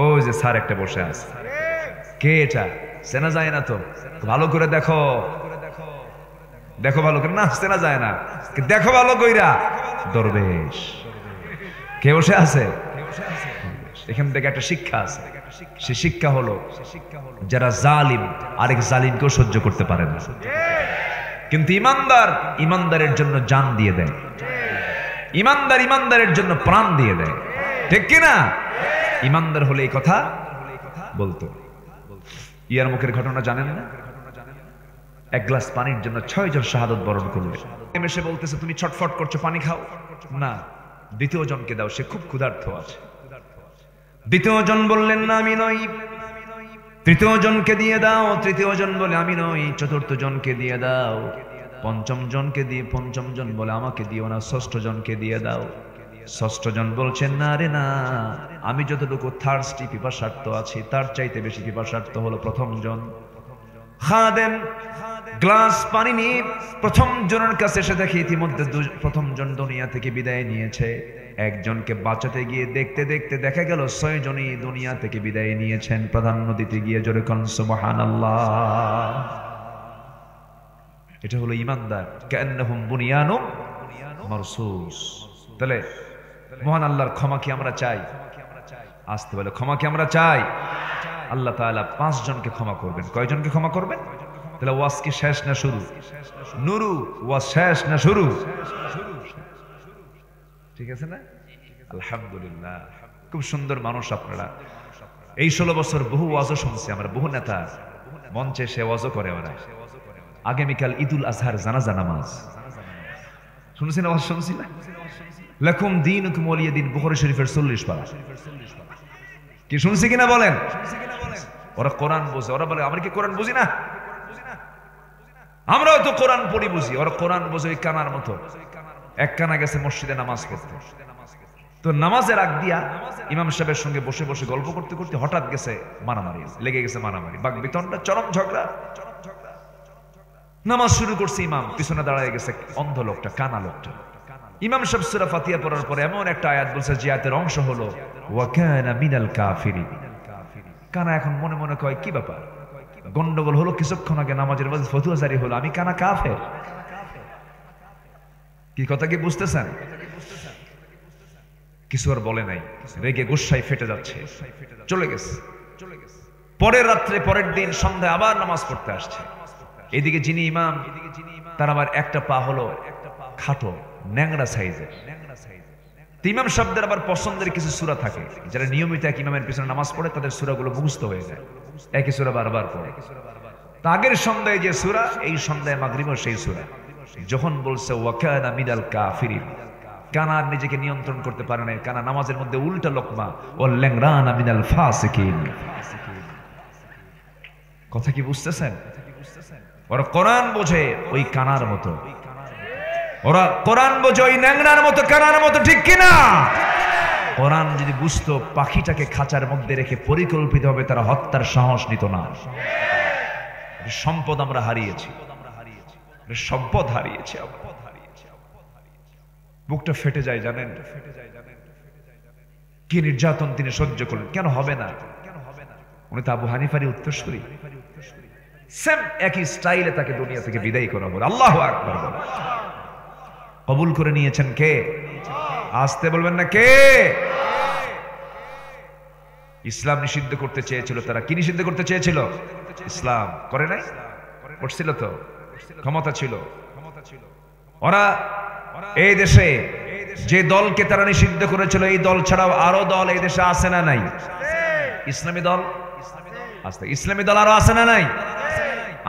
ওই যে স্যার একটা বসে আছে। কে এটা? চেনা যায় না তো, ভালো করে দেখো, দেখো ভালো করে। না, চেনা যায় না, দেখো ভালো কইরা। দরবেশ। কে বসে আছে? এখান থেকে একটা শিক্ষা আছে, সে শিক্ষা হলো যারা জালিম আরেক জালিমকেও সহ্য করতে পারে না, কিন্তু ইমানদার ইমানদারের জন্য জান দিয়ে দেয়, ইমানদার ইমানদারের জন্য প্রাণ দিয়ে দেয়। ঠিক কিনা? ইমানদার হলে এই কথা বলতো। ইয়ার মুখের ঘটনা জানেন না? এক গ্লাস পানির জন্য 6 জন শাহাদত বরণ করবে। এসে বলতেছে তুমি ছটফট করছো, পানি খাও না, দ্বিতীয় জনকে দাও, সে খুব ক্ষুধার্ত আছে। দ্বিতীয় জন বললেন না আমি নই, তৃতীয় জনকে দিয়ে দাও, তৃতীয় জন বলে আমি নই, চতুর্থ জনকে দিয়ে দাও, পঞ্চম জনকে দিয়ে, পঞ্চম জন বলে আমাকে দিও না, ষষ্ঠ জনকে দিয়ে দাও। ষষ্ঠ জন বলছেন না রে না, আমি যতটুকু থার্স্টি পিপাসার্থ আছি তার চাইতে বেশি পিপাসার্থ হলো প্রথম জন। খাদেম গ্লাস পানি নিয়ে প্রথম জনের কাছে এসে দেখে ইতিমধ্যে প্রথম জন দুনিয়া থেকে বিদায় নিয়েছে। একজনকে বাঁচাতে গিয়ে দেখতে দেখতে দেখা গেল 6 জনই দুনিয়া থেকে বিদায় নিয়েছেন। প্রাধান্য দিতে গিয়ে জোরে কোন সুবহানাল্লাহ। এটা হলো ইমানদার। কান্নাহুম বুনিয়ানুম মারসুস। তাহলে মহান আল্লাহর ক্ষমা কি আমরা চাই? আসতে বলে ক্ষমা কি আমরা চাই? আল্লাহ তাআলা 5 জনকে ক্ষমা করবেন। কয়জনকে ক্ষমা করবেন? তাহলে ওয়াজ কি শেষ না শুরু? নুরু ওয়াজ শেষ না শুরু? ঠিক আছে না? আলহামদুলিল্লাহ, খুব সুন্দর মানুষ আপনারা। এই 16 বছর বহু ওয়াজও শুনছি আমরা, বহু নেতা মঞ্চে সে ওয়াজও করে। ওরা আগামীকাল ঈদুল আজহার জানাজা নামাজ শুনছেন? ওয়াজ শুনছি না? লাকুম দীনুকুম ওয়ালিয়া দীন, বুখারী শরীফের 40 পারা। কি শুনছি কিনা বলেন? ওরা কোরআন বোঝে, ওরা বলে আমরা কি কোরআন বুঝি না? আমরাও তো কোরআন পড়ি বুঝি। ওরা কোরআন বোঝে ওই কানার মতো। এক কানা গেছে মসজিদে নামাজ পড়তে, তো নামাজের আগ দিয়া ইমাম সাহেবের সঙ্গে বসে বসে গল্প করতে করতে হঠাৎ গেছে মারামারি, লেগে গেছে মারামারি, বাকবিতণ্ডা, চরম ঝগড়া। নামাজ শুরু করছে, ইমাম পিছনে দাঁড়ায় গেছে অন্ধ লোকটা, কানা লোকটা। ইমাম সাহেব সূরা ফাতিহা পড়ার পরে এমন একটা আয়াত বলছে যে আয়াতের অংশ হলো ওয়া কানা মিনাল কাফিরিন। কানা এখন মনে মনে কয় কি ব্যাপার, গন্ডগোল হলো কিছুক্ষণ আগে, নামাজের মাঝে ফতোয়া জারি হলো, আমি কানা কাফের। কি কথা কি বুঝতেছেন? কিছু আর বলে নাই, রেগে গুসায় ফেটে যাচ্ছে, চলে গেছে। পরের রাত্রে, পরের দিন সন্ধ্যায় আবার নামাজ পড়তে আসছে। এদিকে যিনি ইমাম তার আবার একটা পা হলো খাটো, ন্যাংরা সাইজের। ইমাম শব্দের আবার পছন্দের কিছু সূরা থাকে, যারা নিয়মিত এক ইমামের পিছনে নামাজ পড়ে তাদের সূরাগুলো মুখস্থ হয়ে যায়, একই সূরা বারবার পড়ে। আগের সন্ধ্যায় যে সূরা, এই সন্ধ্যায় মাগরিবেও সেই সূরা। যখন বলছে ওয়া কানা মিনাল কাফিরিন, কানা নিজেকে নিয়ন্ত্রণ করতে পারে না, কানা নামাজের মধ্যে উল্টা লোকমা, ওয়াল ল্যাংরানা মিনাল ফাসিকিন। কথা কি বুঝতেছেন? ওরা কোরআন বোঝে ওই কানার মতো, ওরা কোরআন বোঝে ওই ন্যাংরার মতো, কানার মতো, ঠিক কিনা? কোরআন যদি বুঝতো পাখিটাকে খাঁচার মধ্যে রেখে পরিকল্পিত হবে তারা হত্যার সাহস নিত না। সম্পদ আমরা হারিয়েছি, সম্পদ হারিয়েছি, বুকটা ফেটে যায় জানেন? কি নির্যাতন তিনি সহ্য করলেন, কেন হবে না? উনি তো আবু হানিফারই উত্তরসূরি, সেম একই স্টাইলে তাকে দুনিয়া থেকে বিদায় করা হলো। আল্লাহু আকবার। কবুল করে নিয়েছেন কে? আসতে বলবেন না কে? ইসলাম নিষিদ্ধ করতে চেয়েছিল তারা। কি নিষিদ্ধ করতে চেয়েছিল? ইসলাম। করে নাই? করছিল তো, ক্ষমতা ছিল। ওরা এই দেশে যে দলকে তারা নিষিদ্ধ করেছিল, এই দল ছাড়াও আরো দল এই দেশে আছে না নাই? ইসলামী দল আছে। ইসলামী দল আরো আছে না নাই?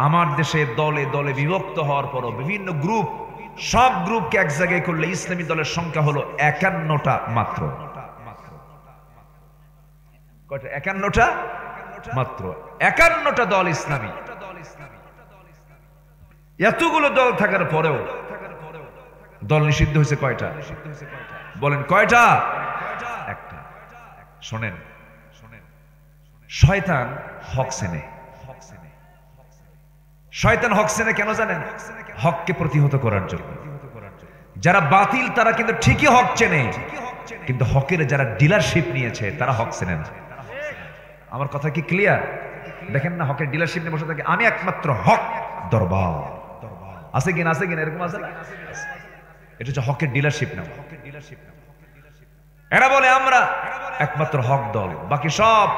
আমার দেশে দলে দলে বিভক্ত হওয়ার পরও বিভিন্ন গ্রুপ, সব গ্রুপকে এক জায়গায় করলে ইসলামী দলের সংখ্যা হলো 51টা মাত্র। কয়টা? 51টা মাত্র। 51টা দল ইসলামী। এতগুলো দল থাকার পরেও দল নিষিদ্ধ হয়েছে কয়টা? বলেন কয়টা? একটা। শোনেন, শয়তান হক চেনে। শয়তান হক চেনে কেন জানেন? হককে প্রতিহত করার জন্য। যারা বাতিল তারা কিন্তু ঠিকই হক চেনে, কিন্তু হকের যারা ডিলারশিপ নিয়েছে তারা হক চেনে না। আমার কথা কি ক্লিয়ার? দেখেন না, হকের ডিলারশিপ নিয়ে বসে থাকে, আমি একমাত্র হক দরবার। আছে কিনা? আছে কিনা? এরকম আছে না? এটা হচ্ছে হকের ডিলারশিপ না। এরা বলে আমরা একমাত্র হক দল, বাকি সব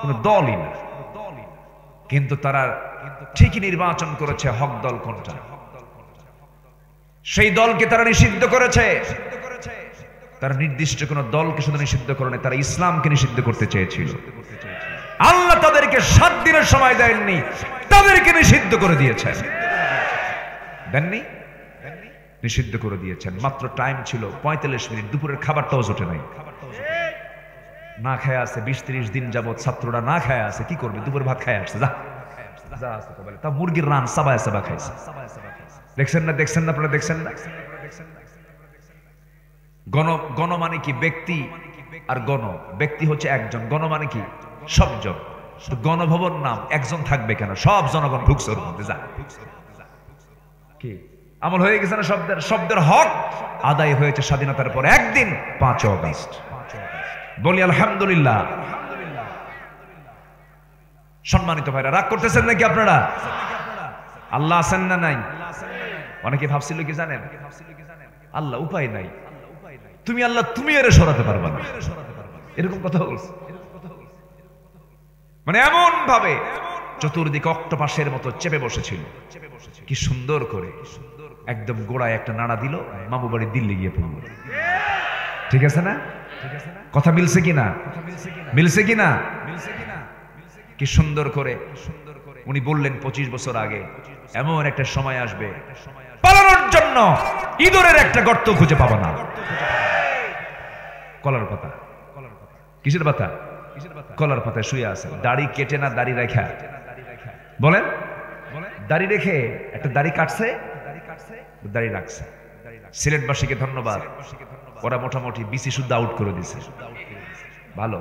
কোন দলই না। কিন্তু তারা ঠিকই নির্বাচন করেছে হক দল কোনটা। সেই দলকে তারা নিষিদ্ধ করেছে। তারা নির্দিষ্ট কোন দলকে শুধু নিষিদ্ধ করেনি, তারা ইসলামকে নিষিদ্ধ করতে চেয়েছিল। আল্লাহ তাদেরকে 7 দিনের সময় দেননি, তাদেরকে নিষিদ্ধ করে দিয়েছেন। দেননি? নিষিদ্ধ করে দিয়েছেন। মাত্র টাইম ছিল 45 মিনিট, দুপুরের খাবারটাও জোটে নাই। না খায় আছে 20-30 দিন যাবত ছাত্ররা না খায় আছে। কি করবে? দুপুর ভাত খায় আসছে। তা মুরগির রান সাবায় সাবা খাইছে। দেখছেন না? দেখছেন না? আপনারা দেখছেন না? গণ মানে কি? ব্যক্তি। আর গণ, ব্যক্তি হচ্ছে একজন, গণ মানে কি? সবজন। গণভবন নাম, একজন থাকবে কেন? সব জনগণ ঢুকছে ওর মধ্যে। যা কি আমল হয়ে গেছে না? শব্দের হক আদায় হয়েছে স্বাধীনতার পর একদিন, 5 অগস্ট। বলি আলহামদুলিল্লাহ। সম্মানিত ভাইরা, রাগ করতেছেন নাকি আপনারা? আল্লাহ আছেন না নাই? অনেকে ভাবছিল কি জানেন? আল্লাহ উপায় নাই, তুমি আল্লাহ তুমি এর সরাতে পারবা না, এরকম কথা বলছে। মানে এমন ভাবে চতুর্দিকে অক্টোপাসের মতো চেপে বসেছিল। কি সুন্দর করে একদম গোড়ায় একটা নাড়া দিল, মামু বাড়ি দিল্লি গিয়ে পড়ল। ঠিক আছে না? কথা মিলছে কিনা? মিলছে কিনা? কি সুন্দর করে উনি বললেন 25 বছর আগে এমন একটা সময় আসবে পালানোর জন্য ইঁদুরের একটা গর্ত খুঁজে পাবা না। কলার পাতা। কিসের পাতা? কলার পাতায় শুয়ে আছে। দাড়ি কেটে না দাড়ি রেখা? বলেন, দাড়ি রেখে একটা দাড়ি কাটছে, দাড়ি রাখছে। সিলেটবাসীকে ধন্যবাদ, ওরা মোটামুটি বিসি শুদ্ধ আউট করে দিছে। ভালো,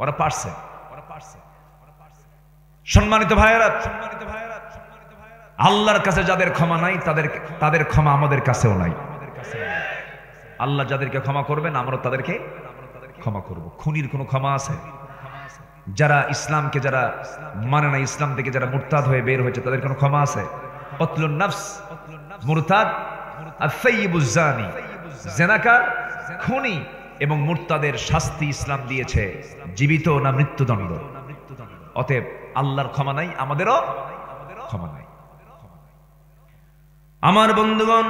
ওরা পারছে। সম্মানিত ভাইয়েরা, আল্লাহর কাছে যাদের ক্ষমা নাই তাদের ক্ষমা আমাদের কাছেও নাই। আল্লাহ যাদেরকে ক্ষমা করবেন আমরা তাদেরকে ক্ষমা করব। খুনির কোনো ক্ষমা আছে? যারা ইসলামকে যারা মানে না, ইসলাম থেকে যারা মুরতাদ হয়ে বের হয়েছে, তাদের কোনো ক্ষমা আছে? কতলুন নফস, মুরতাদ, আস-সাইয়্যিবুজ জানি, জিনাকার, খুনি এবং মুরতাদের শাস্তি ইসলাম দিয়েছে জীবিত না মৃত্যুদণ্ড। অতএব আল্লাহর ক্ষমা নাই, আমাদেরও ক্ষমা নাই। আমার বন্ধুগণ,